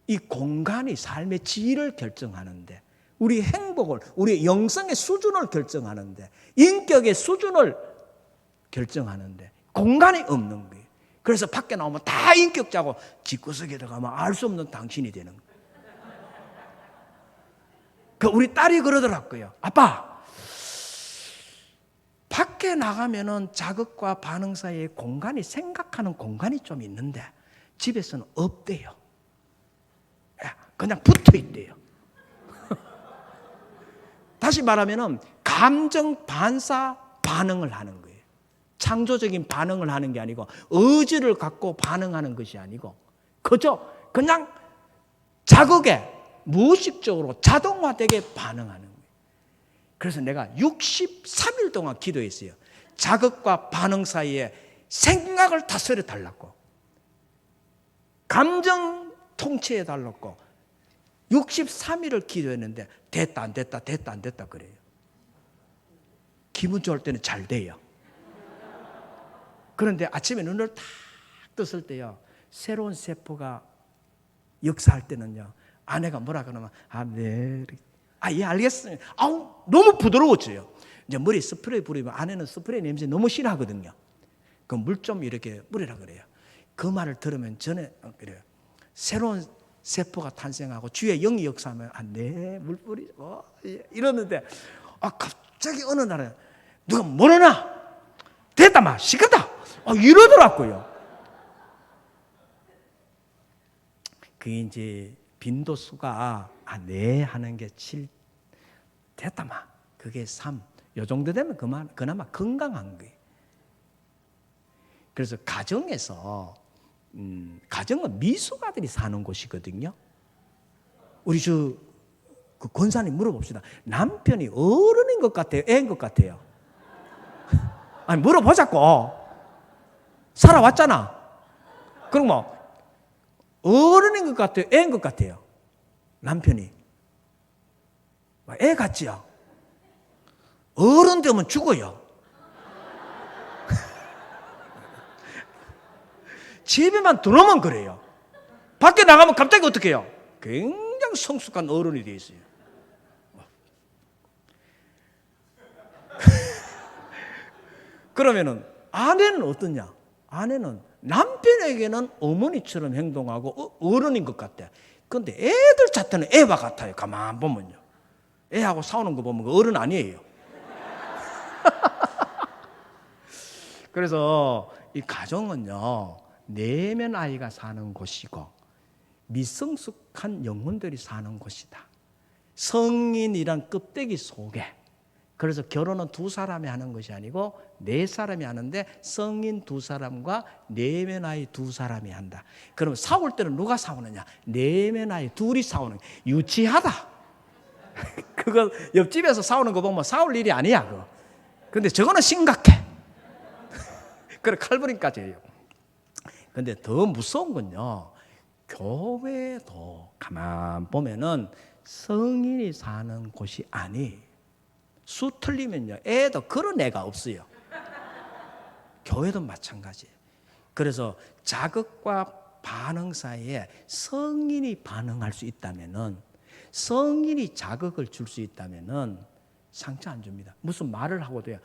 이 공간이 삶의 질을 결정하는데, 우리 행복을, 우리 영성의 수준을 결정하는데, 인격의 수준을 결정하는데 공간이 없는 거예요. 그래서 밖에 나오면 다 인격자고 집구석에 들어가면 알 수 없는 당신이 되는 거예요. 우리 딸이 그러더라고요. 아빠, 밖에 나가면은 자극과 반응 사이에 공간이, 생각하는 공간이 좀 있는데 집에서는 없대요. 그냥 붙어 있대요. 다시 말하면은 감정 반사 반응을 하는 거예요. 창조적인 반응을 하는 게 아니고, 의지를 갖고 반응하는 것이 아니고, 그냥 자극에 무의식적으로 자동화되게 반응하는 거예요. 그래서 내가 63일 동안 기도했어요. 자극과 반응 사이에 생각을 다스려 달라고, 감정 통치해 달라고 63일을 기도했는데 됐다 안 됐다 됐다 안 됐다 그래요. 기분 좋을 때는 잘 돼요. 그런데 아침에 눈을 탁 떴을 때요, 새로운 세포가 역사할 때는요, 아내가 뭐라 그러면 네, 예 알겠습니다. 너무 부드러워져요. 이제 머리 스프레이 부리면 아내는 스프레이 냄새 너무 싫어하거든요. 그 물 좀 이렇게 뿌리라 그래요. 그 말을 들으면 전에 그래요. 새로운 세포가 탄생하고 주의 영이 역사하면 네, 물 뿌리 이러는데 갑자기 어느 날에 누가 뭐러나 됐다 마 시끄럽다 이러더라고요. 그게 이제 빈도수가 네 하는 게 7 됐다 마 그게 3 요 정도 되면 그나마 건강한 거예요. 그래서 가정에서 가정은 미숙아들이 사는 곳이거든요. 우리 그 권사님 물어봅시다. 남편이 어른인 것 같아요? 애인 것 같아요? 아니 물어보자고. 살아왔잖아. 그럼 뭐 어른인 것 같아요? 애인 것 같아요? 남편이 애 같지요? 어른 되면 죽어요. 집에만 들어오면 그래요. 밖에 나가면 갑자기 어떻게 해요? 굉장히 성숙한 어른이 되어 있어요. 그러면은 아내는 어떠냐? 아내는 남편에게는 어머니처럼 행동하고 어른인 것 같아. 그런데 애들 자체는 애와 같아요. 가만 보면요. 애하고 싸우는 거 보면 어른 아니에요. 그래서 이 가정은요, 내면 아이가 사는 곳이고, 미성숙한 영혼들이 사는 곳이다. 성인이란 껍데기 속에. 그래서 결혼은 두 사람이 하는 것이 아니고 네 사람이 하는데 성인 두 사람과 내매 나이 두 사람이 한다. 그럼 싸울 때는 누가 싸우느냐? 내매 나이 둘이 싸우는 거야. 유치하다. 그거 옆집에서 싸우는 거 보면 싸울 일이 아니야. 그거. 근데 저거는 심각해. 그래 칼부림까지 해요. 근데 더 무서운 건요. 교회도 가만 보면은 성인이 사는 곳이 아니에요. 수 틀리면요, 애도 그런 애가 없어요. 교회도 마찬가지예요. 그래서 자극과 반응 사이에 성인이 반응할 수 있다면은, 성인이 자극을 줄 수 있다면은 상처 안 줍니다. 무슨 말을 하고도요,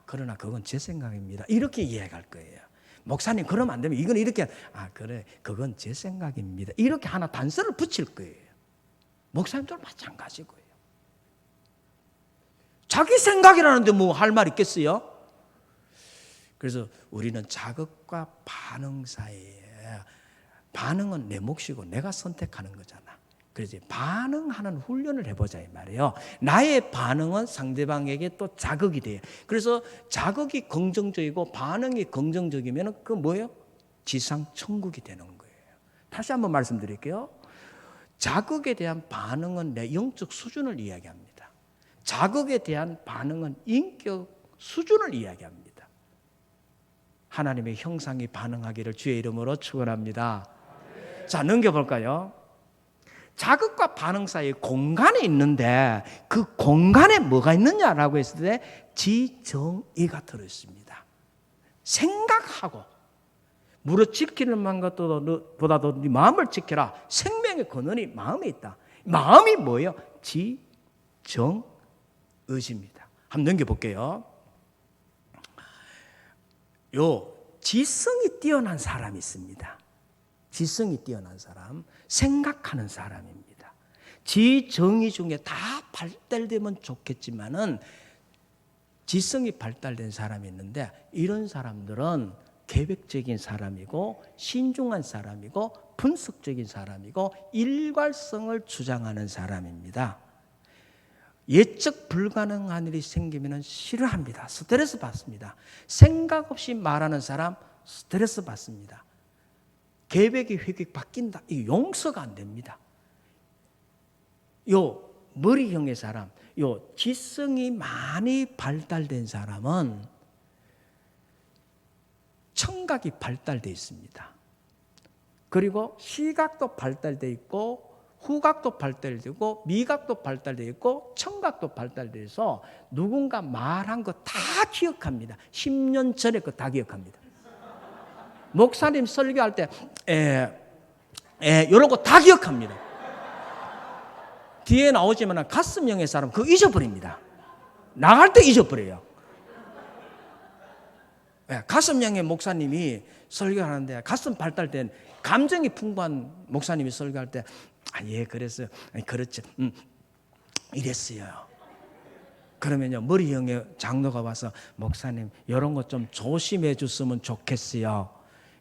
그러나 그건 제 생각입니다. 이렇게 이해할 거예요. 목사님 그러면 안 되면 이건 이렇게, 그래 그건 제 생각입니다. 이렇게 하나 단서를 붙일 거예요. 목사님도 마찬가지고요. 자기 생각이라는데 뭐 할 말 있겠어요? 그래서 우리는 자극과 반응 사이에, 반응은 내 몫이고 내가 선택하는 거잖아. 그래서 반응하는 훈련을 해보자 이 말이에요. 나의 반응은 상대방에게 또 자극이 돼요. 그래서 자극이 긍정적이고 반응이 긍정적이면 그 뭐예요? 지상 천국이 되는 거예요. 다시 한번 말씀드릴게요. 자극에 대한 반응은 내 영적 수준을 이야기합니다. 자극에 대한 반응은 인격 수준을 이야기합니다. 하나님의 형상이 반응하기를 주의 이름으로 축원합니다. 자, 넘겨볼까요? 자극과 반응 사이에 공간이 있는데 그 공간에 뭐가 있느냐라고 했을 때 지정의가 들어있습니다. 생각하고 무릇 지키는 것보다도 네 마음을 지켜라. 생명의 근원이 마음에 있다. 마음이 뭐예요? 지정의입니다. 한번 넘겨볼게요. 지성이 뛰어난 사람이 있습니다. 지성이 뛰어난 사람, 생각하는 사람입니다. 지정의 중에 다 발달되면 좋겠지만은 지성이 발달된 사람이 있는데 이런 사람들은 계획적인 사람이고 신중한 사람이고 분석적인 사람이고 일괄성을 주장하는 사람입니다. 예측 불가능한 일이 생기면 싫어합니다. 스트레스 받습니다. 생각 없이 말하는 사람 스트레스 받습니다. 계획이 휙휙 바뀐다. 이 용서가 안 됩니다. 요 머리형의 사람, 요 지성이 많이 발달된 사람은 청각이 발달되어 있습니다. 그리고 시각도 발달되어 있고 후각도 발달되고 미각도 발달되어 있고 청각도 발달돼서 누군가 말한 거 다 기억합니다. 10년 전에 거 다 기억합니다. 목사님 설교할 때 이런 거 다 기억합니다. 뒤에 나오지만 가슴형의 사람 그거 잊어버립니다. 나갈 때 잊어버려요. 가슴형의 목사님이 설교하는데 가슴 발달된 감정이 풍부한 목사님이 설교할 때 그랬어요. 그렇죠. 이랬어요. 그러면요 머리형의 장로가 와서 목사님 이런 거 좀 조심해 줬으면 좋겠어요.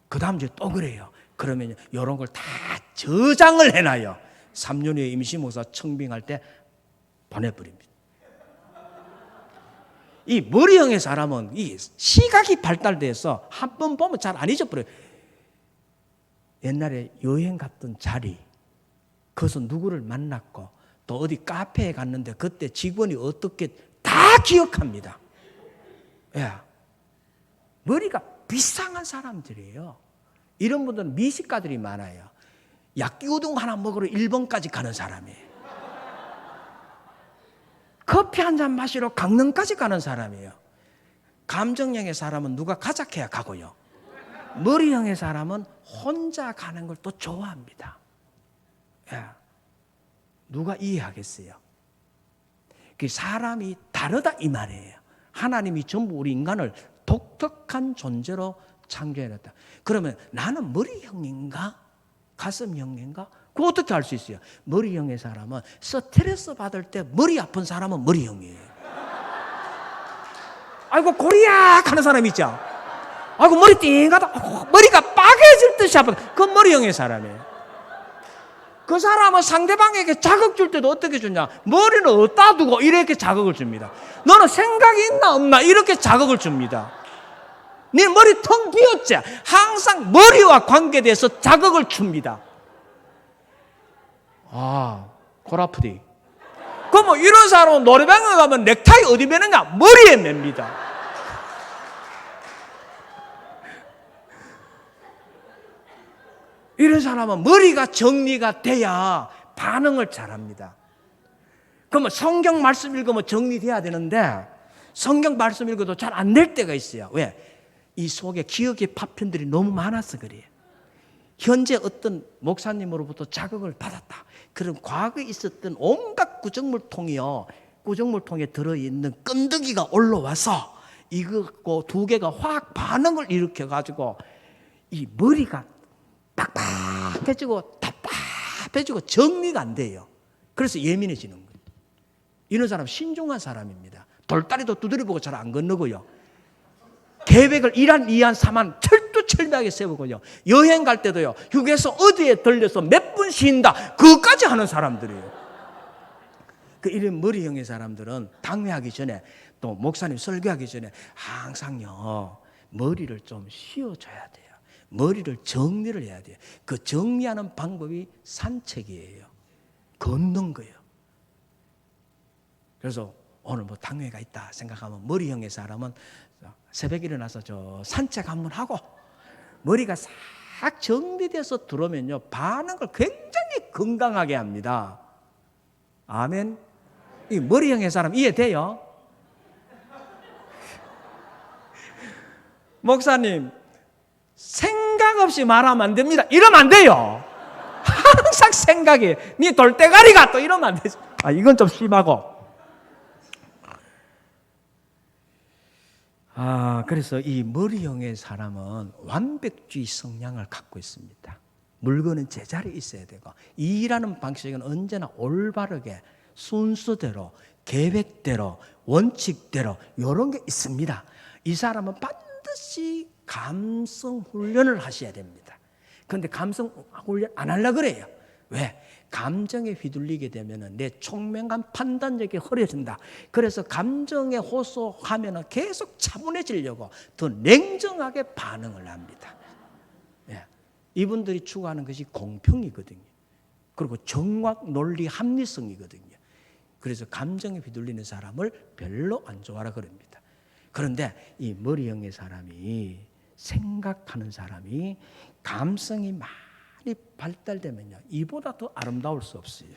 그 다음 주에 또 그래요. 그러면 이런 걸 다 저장을 해놔요. 3년 후에 임시목사 청빙할 때 보내버립니다. 이 머리형의 사람은 이 시각이 발달돼서 한 번 보면 잘 안 잊어버려요. 옛날에 여행 갔던 자리, 거기서 누구를 만났고 또 어디 카페에 갔는데 그때 직원이 어떻게 다 기억합니다. 머리가 비상한 사람들이에요. 이런 분들은 미식가들이 많아요. 야끼우동 하나 먹으러 일본까지 가는 사람이에요. 커피 한 잔 마시러 강릉까지 가는 사람이에요. 감정형의 사람은 누가 가자해야 가고요. 머리형의 사람은 혼자 가는 걸 또 좋아합니다. 누가 이해하겠어요? 그 사람이 다르다 이 말이에요. 하나님이 전부 우리 인간을 독특한 존재로 창조해놨다. 그러면 나는 머리형인가? 가슴형인가? 그거 어떻게 알 수 있어요? 머리형의 사람은 스트레스 받을 때 머리 아픈 사람은 머리형이에요. 아이고 고리야 하는 사람 있죠? 아이고 머리 띵하다 머리가 빠개질 듯이 아프다. 그건 머리형의 사람이에요. 그 사람은 상대방에게 자극 줄 때도 어떻게 주냐? 머리는 어디다 두고 이렇게 자극을 줍니다. 너는 생각이 있나 없나? 이렇게 자극을 줍니다. 네 머리 텅 비었지? 항상 머리와 관계돼서 자극을 줍니다. 골 아프디. 그럼 뭐 이런 사람은 노래방에 가면 넥타이 어디 매느냐? 머리에 맵니다. 이런 사람은 머리가 정리가 돼야 반응을 잘합니다. 그러면 성경 말씀 읽으면 정리돼야 되는데 성경 말씀 읽어도 잘 안 될 때가 있어요. 왜? 이 속에 기억의 파편들이 너무 많아서 그래요. 현재 어떤 목사님으로부터 자극을 받았다. 그럼 과거에 있었던 온갖 구정물통에 들어있는 끈덕이가 올라와서 이거 두 개가 화학 반응을 일으켜가지고 이 머리가 빡빡해지고 답답해지고 정리가 안 돼요. 그래서 예민해지는 거예요. 이런 사람 신중한 사람입니다. 돌다리도 두드려보고 잘 안 건너고요. 계획을 1안, 2안, 3안 철두철미하게 세우고요. 여행 갈 때도요. 휴게소 어디에 들려서 몇 분 쉰다. 그것까지 하는 사람들이에요. 이런 머리형의 사람들은 당회하기 전에 또 목사님 설교하기 전에 항상요. 머리를 좀 쉬어줘야 돼요. 머리를 정리를 해야 돼요. 그 정리하는 방법이 산책이에요. 걷는 거예요. 그래서 오늘 뭐 당회가 있다 생각하면 머리형의 사람은 새벽에 일어나서 저 산책 한번 하고 머리가 싹 정리돼서 들어오면요. 반응을 굉장히 건강하게 합니다. 아멘. 이 머리형의 사람 이해돼요? 목사님 생각 없이 말하면 안 됩니다. 이러면 안 돼요. 항상 생각이 네 돌대가리가 또 이러면 안 되죠. 이건 좀 심하고. 그래서 이 머리형의 사람은 완벽주의 성향을 갖고 있습니다. 물건은 제자리에 있어야 되고 일하는 방식은 언제나 올바르게 순서대로 계획대로 원칙대로 이런 게 있습니다. 이 사람은 반드시 감성 훈련을 하셔야 됩니다. 그런데 감성 훈련 안 하려고 그래요. 왜? 감정에 휘둘리게 되면 내 총명한 판단력이 흐려진다. 그래서 감정에 호소하면 계속 차분해지려고 더 냉정하게 반응을 합니다. 이분들이 추구하는 것이 공평이거든요. 그리고 정확, 논리, 합리성이거든요. 그래서 감정에 휘둘리는 사람을 별로 안 좋아하라 그럽니다. 그런데 이 머리형의 사람이 생각하는 사람이 감성이 많이 발달되면요. 이보다 더 아름다울 수 없어요.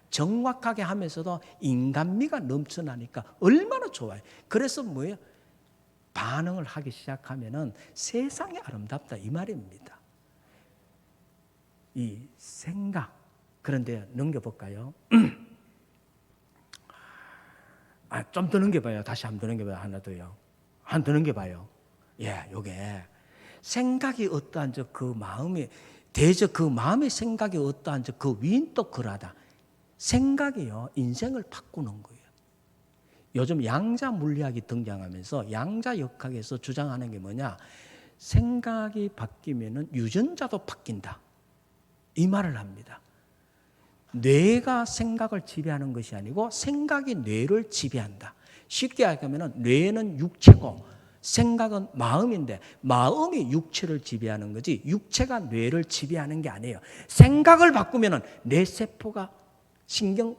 정확하게 하면서도 인간미가 넘쳐나니까 얼마나 좋아요. 그래서 뭐예요? 반응을 하기 시작하면은 세상이 아름답다 이 말입니다. 이 생각. 그런데 넘겨볼까요? 좀 더 넘겨봐요. 다시 한 번 더 넘겨봐요. 하나 더요. 한 번 더 넘겨봐요. 요게 생각이 어떠한 그 마음이 대저 그 마음의 생각이 어떠한 그 위인 또 그러하다. 생각이요 인생을 바꾸는 거예요. 요즘 양자 물리학이 등장하면서 양자 역학에서 주장하는 게 뭐냐? 생각이 바뀌면은 유전자도 바뀐다. 이 말을 합니다. 뇌가 생각을 지배하는 것이 아니고 생각이 뇌를 지배한다. 쉽게 얘기하면 뇌는 육체고 생각은 마음인데 마음이 육체를 지배하는 거지 육체가 뇌를 지배하는 게 아니에요. 생각을 바꾸면 뇌세포가 신경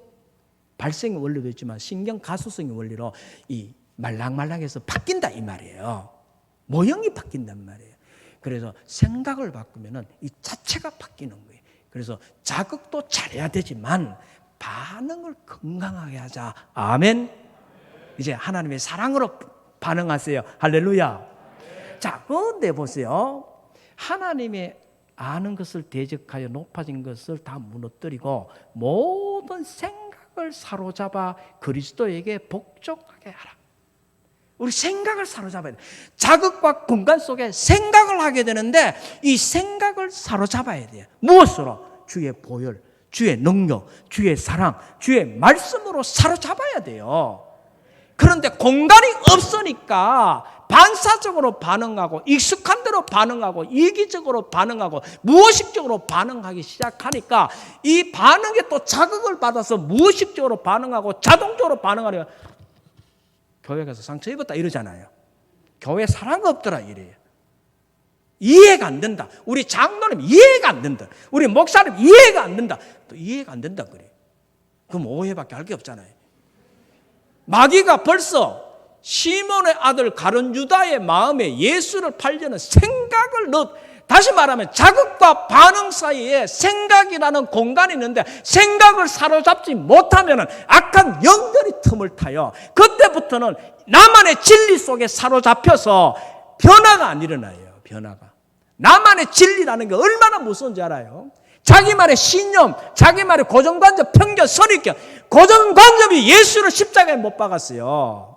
발생의 원리도 있지만 신경 가소성의 원리로 이 말랑말랑해서 바뀐다 이 말이에요. 모형이 바뀐단 말이에요. 그래서 생각을 바꾸면 이 자체가 바뀌는 거예요. 그래서 자극도 잘해야 되지만 반응을 건강하게 하자. 아멘. 이제 하나님의 사랑으로 반응하세요. 할렐루야. 자, 그런데 보세요. 하나님의 아는 것을 대적하여 높아진 것을 다 무너뜨리고 모든 생각을 사로잡아 그리스도에게 복종하게 하라. 우리 생각을 사로잡아야 돼. 자극과 공간 속에 생각을 하게 되는데 이 생각을 사로잡아야 돼요. 무엇으로? 주의 보혈, 주의 능력, 주의 사랑, 주의 말씀으로 사로잡아야 돼요. 그런데 공간이 없으니까 반사적으로 반응하고 익숙한 대로 반응하고 이기적으로 반응하고 무의식적으로 반응하기 시작하니까 이 반응에 또 자극을 받아서 무의식적으로 반응하고 자동적으로 반응하려 교회 가서 상처 입었다 이러잖아요. 교회 사랑이 없더라 이래요. 이해가 안 된다. 우리 장로님 이해가 안 된다. 우리 목사님 이해가 안 된다. 또 이해가 안 된다 그래. 그럼 오해밖에 할 게 없잖아요. 마귀가 벌써 시몬의 아들 가룟 유다의 마음에 예수를 팔려는 생각을 다시 말하면 자극과 반응 사이에 생각이라는 공간이 있는데 생각을 사로잡지 못하면 악한 영들이 틈을 타요. 그때부터는 나만의 진리 속에 사로잡혀서 변화가 안 일어나요. 변화가. 나만의 진리라는 게 얼마나 무서운지 알아요? 자기만의 신념, 자기만의 고정관념, 편견, 선입견. 고정관념이 예수를 십자가에 못 박았어요.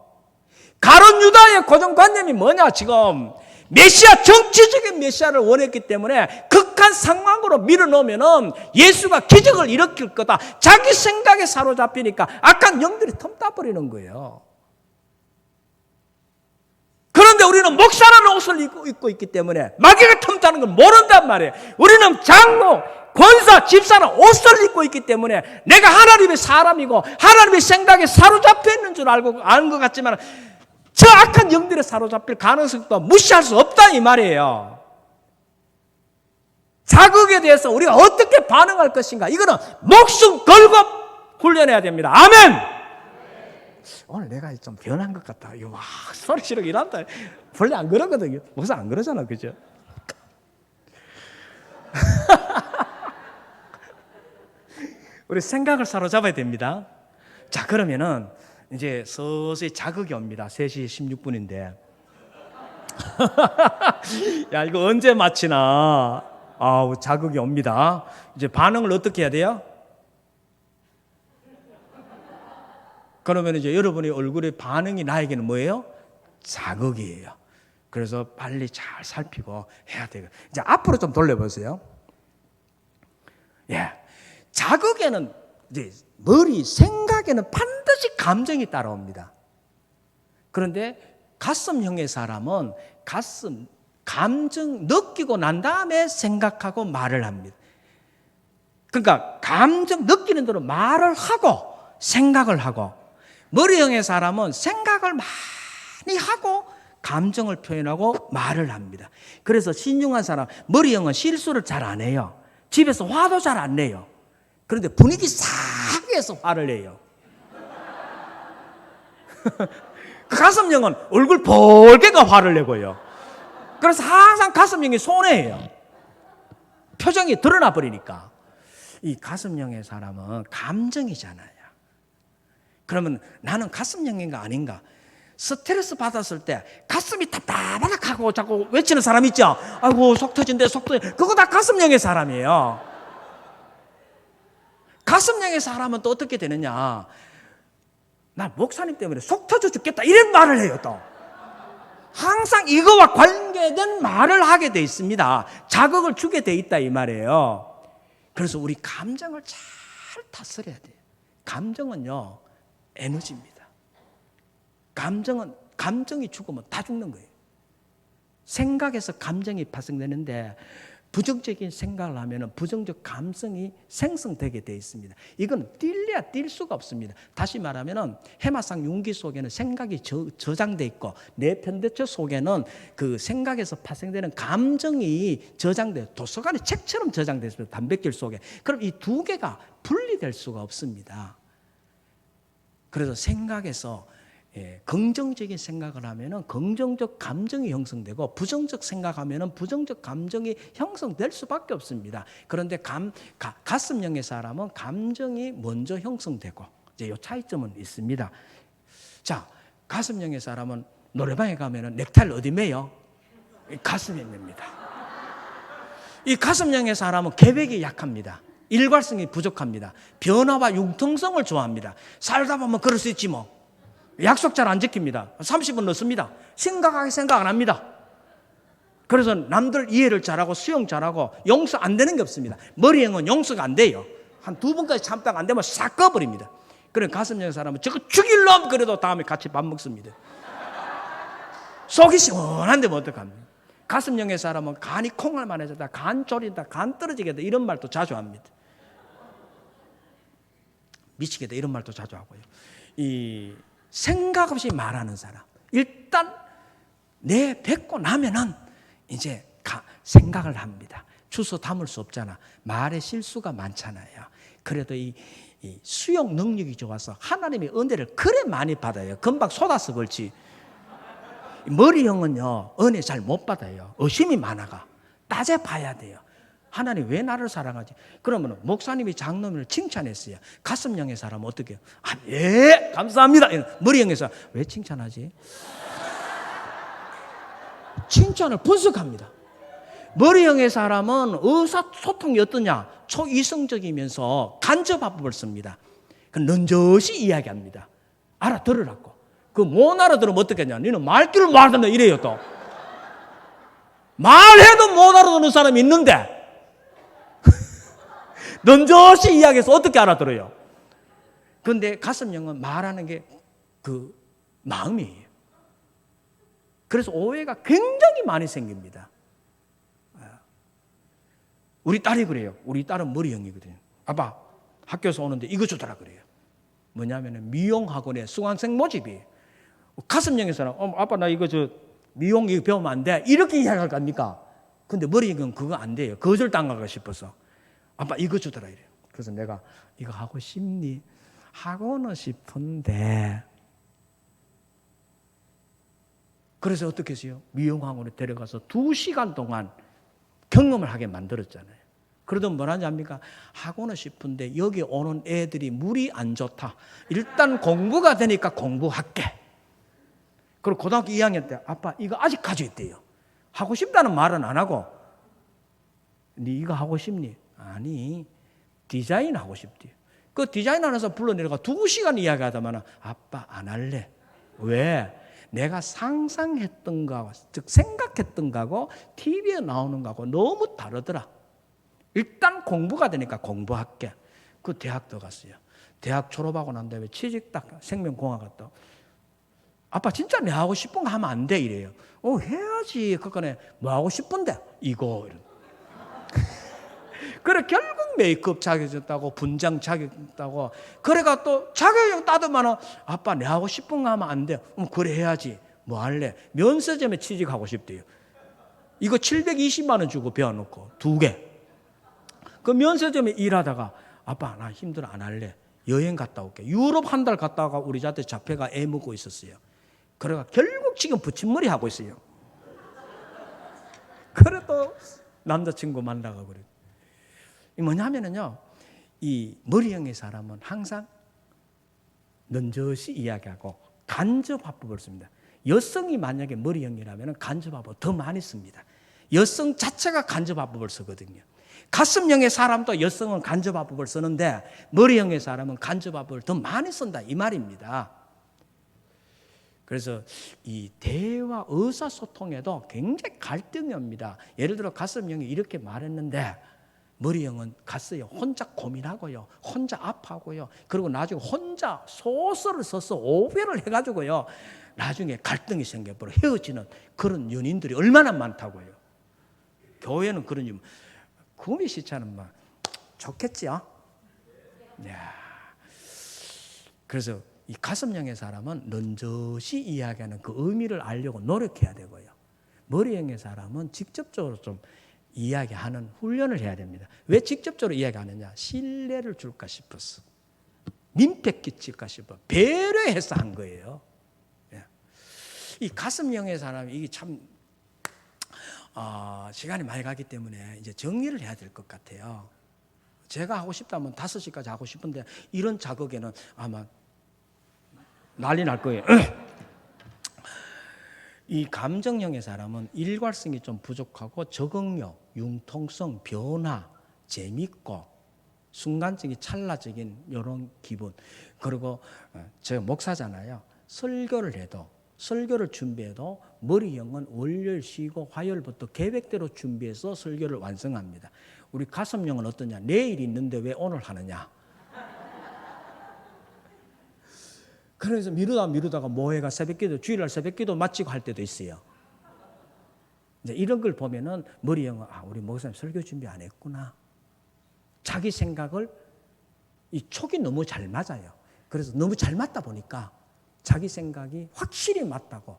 가룟 유다의 고정관념이 뭐냐 지금. 메시아, 정치적인 메시아를 원했기 때문에 극한 상황으로 밀어넣으면 예수가 기적을 일으킬 거다. 자기 생각에 사로잡히니까 악한 영들이 틈타버리는 거예요. 그런데 우리는 목사라는 옷을 입고 있기 때문에 마귀가 틈타는 걸 모른단 말이에요. 우리는 장로, 권사, 집사는 옷을 입고 있기 때문에 내가 하나님의 사람이고 하나님의 생각에 사로잡혀 있는 줄 아는 것 같지만 저 악한 영들에 사로잡힐 가능성도 무시할 수 없다 이 말이에요. 자극에 대해서 우리가 어떻게 반응할 것인가 이거는 목숨 걸고 훈련해야 됩니다. 아멘. 오늘 내가 좀 변한 것 같다. 이거 막 소리 지르고 일한다. 원래 안 그러거든요. 목사 안 그러잖아, 그죠? 우리 생각을 사로잡아야 됩니다. 자, 그러면은 이제 서서히 자극이 옵니다. 3시 16분인데. 야, 이거 언제 마치나? 아우, 자극이 옵니다. 이제 반응을 어떻게 해야 돼요? 그러면 이제 여러분의 얼굴의 반응이 나에게는 뭐예요? 자극이에요. 그래서 빨리 잘 살피고 해야 돼요. 이제 앞으로 좀 돌려보세요. 예. 자극에는 이제 머리, 생각에는 반드시 감정이 따라옵니다. 그런데 가슴형의 사람은 감정 느끼고 난 다음에 생각하고 말을 합니다. 그러니까 감정 느끼는 대로 말을 하고 생각을 하고, 머리형의 사람은 생각을 많이 하고 감정을 표현하고 말을 합니다. 그래서 신중한 사람, 머리형은 실수를 잘 안 해요. 집에서 화도 잘 안 내요. 그런데 분위기 상해서 화를 내요. 그 가슴형은 얼굴 벌게가 화를 내고요. 그래서 항상 가슴형이 손해예요. 표정이 드러나 버리니까. 이 가슴형의 사람은 감정이잖아요. 그러면 나는 가슴형인가 아닌가? 스트레스 받았을 때 가슴이 답답하다고 자꾸 외치는 사람 있죠? 아이고 속 터진대 속 터진대. 그거 다 가슴형의 사람이에요. 가슴형의 사람은 또 어떻게 되느냐? 나 목사님 때문에 속 터져 죽겠다 이런 말을 해요. 또 항상 이거와 관계된 말을 하게 돼 있습니다. 자극을 주게 돼 있다 이 말이에요. 그래서 우리 감정을 잘 다스려야 돼요. 감정은요 에너지입니다. 감정이 죽으면 다 죽는 거예요. 생각에서 감정이 발생되는데 부정적인 생각을 하면 부정적 감성이 생성되게 되어 있습니다. 이건 뛸래야 뛸 수가 없습니다. 다시 말하면 해마상 융기 속에는 생각이 저장되어 있고 내편대처 속에는 그 생각에서 발생되는 감정이 저장돼요. 도서관에 책처럼 저장되어 있습니다. 단백질 속에. 그럼 이 두 개가 분리될 수가 없습니다. 그래서 생각에서 긍정적인 생각을 하면은 긍정적 감정이 형성되고 부정적 생각하면은 부정적 감정이 형성될 수밖에 없습니다. 그런데 가슴형의 사람은 감정이 먼저 형성되고 이제 이 차이점은 있습니다. 자, 가슴형의 사람은 노래방에 가면은 넥타이를 어디 매요? 가슴에 맵니다. 이 가슴형의 사람은 계획이 약합니다. 일관성이 부족합니다. 변화와 융통성을 좋아합니다. 살다 보면 그럴 수 있지 뭐. 약속 잘 안 지킵니다. 30분 늦습니다. 심각하게 생각 안 합니다. 그래서 남들 이해를 잘하고 수용 잘하고 용서 안 되는 게 없습니다. 머리형은 용서가 안 돼요. 한 2번까지 참다가 안 되면 싹 꺼버립니다. 그래 가슴형 사람은 저거 죽일 놈 그래도 다음에 같이 밥 먹습니다. 속이 시원한데 뭐 어떡합니까? 가슴형의 사람은 간이 콩알만해졌다, 간 졸인다, 간 떨어지겠다 이런 말도 자주 합니다. 미치겠다 이런 말도 자주 하고요. 이 생각 없이 말하는 사람, 일단 내 뱉고 나면은 이제 생각을 합니다. 주워 담을 수 없잖아. 말에 실수가 많잖아요. 그래도 이 수용 능력이 좋아서 하나님의 은혜를 그래 많이 받아요. 금방 쏟아서 그렇지. 머리형은요 은혜 잘 못 받아요. 의심이 많아가. 따져봐야 돼요. 하나님 왜 나를 사랑하지? 그러면 목사님이 장로님을 칭찬했어요. 가슴형의 사람은 어떻게 해요? 예 감사합니다. 머리형의 사람 왜 칭찬하지? 칭찬을 분석합니다. 머리형의 사람은 의사소통이 어떠냐? 초이성적이면서 간접화법을 씁니다. 넌저시 이야기합니다. 알아들으라고. 그 못 알아들으면 어떻겠냐? 너는 말귀를 못 알아듣는다 이래요 또. 말해도 못 알아듣는 사람이 있는데 넌저시 이야기해서 어떻게 알아들어요? 그런데 가슴형은 말하는 게 그 마음이에요. 그래서 오해가 굉장히 많이 생깁니다. 우리 딸이 그래요. 우리 딸은 머리형이거든요. 아빠 학교에서 오는데 이거 주더라 그래요. 뭐냐면 미용학원에 수강생 모집이에요. 가슴형의 사람 아빠 나 이거 미용 이거 배우면 안 돼. 이렇게 이야기할 겁니까? 근데 머리형은 그거 안 돼요. 거절당하고 싶어서 아빠 이거 주더라 이래요. 그래서 내가 이거 하고 싶니? 하고는 싶은데 그래서 어떻게 했어요? 미용학원에 데려가서 2시간 동안 경험을 하게 만들었잖아요. 그러더니 뭐라는지 압니까? 하고는 싶은데 여기 오는 애들이 물이 안 좋다. 일단 공부가 되니까 공부할게. 그리고 고등학교 2학년 때 아빠 이거 아직 가지고 있대요. 하고 싶다는 말은 안 하고 네 이거 하고 싶니? 아니 디자인 하고 싶대요. 그 디자인 하면서 불러내려가 2시간 이야기하다만 아빠 안 할래. 왜? 내가 상상했던 거하고 즉 생각했던 거하고 TV에 나오는 거하고 너무 다르더라. 일단 공부가 되니까 공부할게. 그 대학 들어갔어요. 대학 졸업하고 난 다음에 취직 딱 생명공학 갔다. 아빠 진짜 내 하고 싶은 거 하면 안 돼 이래요. 해야지. 그거네 뭐 하고 싶은데 이거. 그래 결국 메이크업 자격증 따고 분장 자격증 따고 그래가 또 자격증 따더만 아빠 내 하고 싶은 거 하면 안 돼. 그래 해야지. 뭐 할래? 면세점에 취직하고 싶대요. 이거 720만 원 주고 배워놓고 2개. 그 면세점에 일하다가 아빠 나 힘들어 안 할래. 여행 갔다 올게. 유럽 한 달 갔다 와가 우리 자한테 잡혀가 애 먹고 있었어요. 그래가 결국 지금 붙임머리 하고 있어요. 그래도 남자친구 만나고 그래. 뭐냐면은요, 이 머리형의 사람은 항상 넌저시 이야기하고 간접화법을 씁니다. 여성이 만약에 머리형이라면 간접화법 더 많이 씁니다. 여성 자체가 간접화법을 쓰거든요. 가슴형의 사람도 여성은 간접화법을 쓰는데 머리형의 사람은 간접화법을 더 많이 쓴다 이 말입니다. 그래서 이 대화 의사소통에도 굉장히 갈등이 옵니다. 예를 들어 가슴형이 이렇게 말했는데 머리형은 갔어요. 혼자 고민하고요. 혼자 아파하고요. 그리고 나중에 혼자 소설을 써서 오해를 해가지고요. 나중에 갈등이 생겨버려 헤어지는 그런 연인들이 얼마나 많다고요. 교회는 그런 일. 구미 시차는 막 좋겠지요. 그래서 이 가슴형의 사람은 넌저시 이야기하는 그 의미를 알려고 노력해야 되고요. 머리형의 사람은 직접적으로 좀 이야기하는 훈련을 해야 됩니다. 왜 직접적으로 이야기하느냐? 신뢰를 줄까 싶어서. 민폐 끼칠까 싶어. 배려해서 한 거예요. 이 가슴형의 사람이 이게 참 시간이 많이 가기 때문에 이제 정리를 해야 될 것 같아요. 제가 하고 싶다면 5시까지 하고 싶은데 이런 자극에는 아마 난리 날 거예요. 이 감정형의 사람은 일관성이 좀 부족하고 적응력, 융통성, 변화, 재밌고 순간적인 찰나적인 이런 기분. 그리고 제가 목사잖아요. 설교를 준비해도 머리형은 월요일 쉬고 화요일부터 계획대로 준비해서 설교를 완성합니다. 우리 가슴형은 어떠냐? 내일 있는데 왜 오늘 하느냐? 그래서 미루다가 모해가 새벽기도, 주일날 새벽기도 마치고 할 때도 있어요. 이제 이런 걸 보면은 머리 영어, 우리 목사님 설교 준비 안 했구나. 자기 생각을 이 촉이 너무 잘 맞아요. 그래서 너무 잘 맞다 보니까 자기 생각이 확실히 맞다고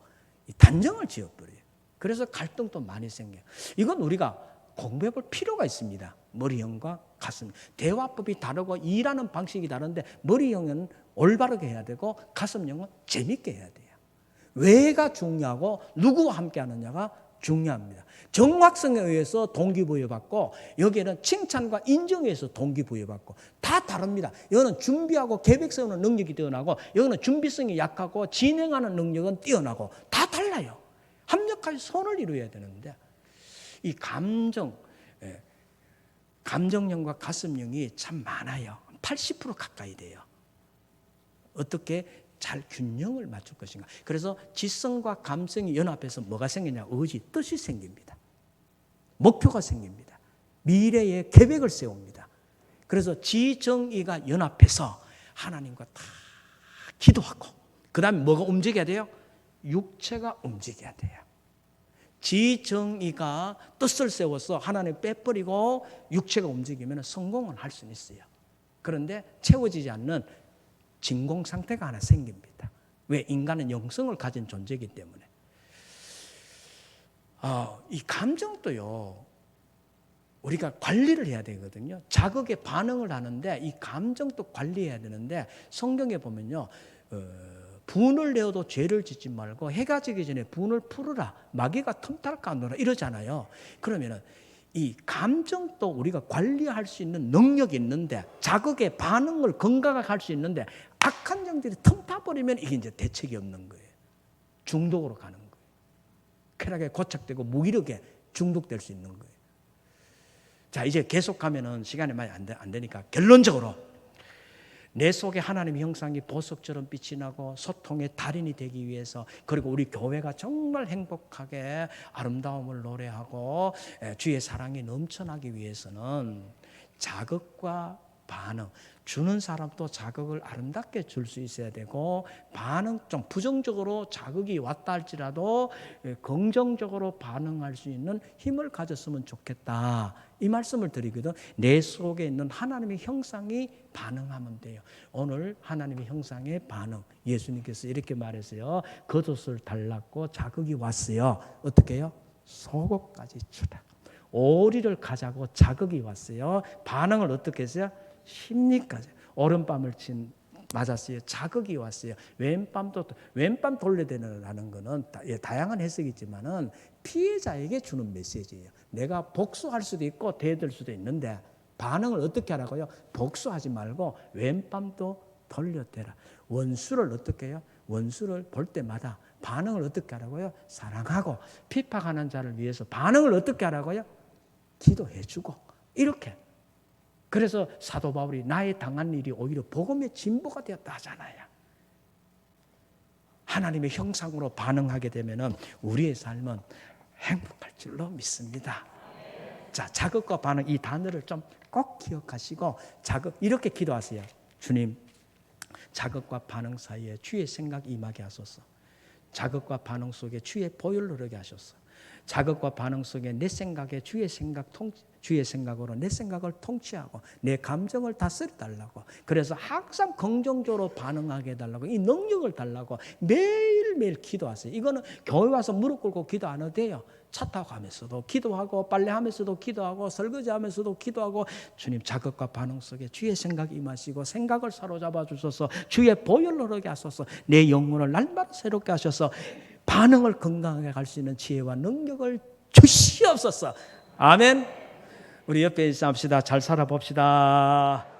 단정을 지어버려요. 그래서 갈등도 많이 생겨요. 이건 우리가 공부해 볼 필요가 있습니다. 머리형과 가슴. 대화법이 다르고 일하는 방식이 다른데 머리형은 올바르게 해야 되고 가슴형은 재밌게 해야 돼요. 왜가 중요하고 누구와 함께 하느냐가 중요합니다. 정확성에 의해서 동기부여받고 여기에는 칭찬과 인정에 의해서 동기부여받고 다 다릅니다. 여기는 준비하고 계획 세우는 능력이 뛰어나고 여기는 준비성이 약하고 진행하는 능력은 뛰어나고 다 달라요. 합력하여 선을 이루어야 되는데 이 감정형과 가슴형이 참 많아요. 80% 가까이 돼요. 어떻게 잘 균형을 맞출 것인가. 그래서 지성과 감성이 연합해서 뭐가 생기냐. 의지, 뜻이 생깁니다. 목표가 생깁니다. 미래의 계획을 세웁니다. 그래서 지정의가 연합해서 하나님과 다 기도하고 그 다음에 뭐가 움직여야 돼요? 육체가 움직여야 돼요. 지정의가 뜻을 세워서 하나님 빼버리고 육체가 움직이면 성공을 할 수는 있어요. 그런데 채워지지 않는 진공 상태가 하나 생깁니다. 왜? 인간은 영성을 가진 존재이기 때문에. 이 감정도요, 우리가 관리를 해야 되거든요. 자극에 반응을 하는데 이 감정도 관리해야 되는데 성경에 보면요, 분을 내어도 죄를 짓지 말고 해가 지기 전에 분을 풀으라. 마귀가 틈탈 까노라 이러잖아요. 그러면은 이 감정도 우리가 관리할 수 있는 능력이 있는데 자극의 반응을 건강하게 할 수 있는데 악한 영들이 틈타버리면 이게 이제 대책이 없는 거예요. 중독으로 가는 거예요. 쾌락에 고착되고 무기력에 중독될 수 있는 거예요. 자, 이제 계속하면은 시간이 많이 안 되니까 결론적으로 내 속에 하나님의 형상이 보석처럼 빛이 나고 소통의 달인이 되기 위해서 그리고 우리 교회가 정말 행복하게 아름다움을 노래하고 주의 사랑이 넘쳐나기 위해서는 자극과 반응, 주는 사람도 자극을 아름답게 줄 수 있어야 되고 반응, 좀 부정적으로 자극이 왔다 할지라도 긍정적으로 반응할 수 있는 힘을 가졌으면 좋겠다. 이 말씀을 드리거든. 내 속에 있는 하나님의 형상이 반응하면 돼요. 오늘 하나님의 형상의 반응, 예수님께서 이렇게 말했어요. 겉옷을 달랐고 자극이 왔어요. 어떻게 해요? 속옷까지 주라. 오리를 가자고 자극이 왔어요. 반응을 어떻게 했어요? 심리까지. 오른밤을 맞았어요. 자극이 왔어요. 왼밤 돌려대라는 것은 다양한 해석이 있지만은 피해자에게 주는 메시지예요. 내가 복수할 수도 있고 대들 수도 있는데 반응을 어떻게 하라고요? 복수하지 말고 왼밤도 돌려대라. 원수를 어떻게 해요? 원수를 볼 때마다 반응을 어떻게 하라고요? 사랑하고 핍박하는 자를 위해서 반응을 어떻게 하라고요? 기도해주고 이렇게. 그래서 사도 바울이 나의 당한 일이 오히려 복음의 진보가 되었다 하잖아요. 하나님의 형상으로 반응하게 되면 우리의 삶은 행복할 줄로 믿습니다. 자, 자극과 반응 이 단어를 좀 꼭 기억하시고 이렇게 기도하세요. 주님, 자극과 반응 사이에 주의 생각 임하게 하소서. 자극과 반응 속에 주의 보혈 흐르게 하소서. 자극과 반응 속에 내 생각에 주의 생각으로 내 생각을 통치하고 내 감정을 다스려달라고. 그래서 항상 긍정적으로 반응하게 해달라고. 이 능력을 달라고 매일매일 기도하세요. 이거는 교회 와서 무릎 꿇고 기도 안 해도 돼요. 차 타고 가면서도 기도하고 빨래하면서도 기도하고 설거지하면서도 기도하고 주님 자극과 반응 속에 주의 생각이 임하시고 생각을 사로잡아 주셔서 주의 보혈을 흐르게 하소서. 내 영혼을 날마다 새롭게 하셔서 반응을 건강하게 갈 수 있는 지혜와 능력을 주시옵소서. 아멘. 우리 옆에 인사합시다. 잘 살아봅시다.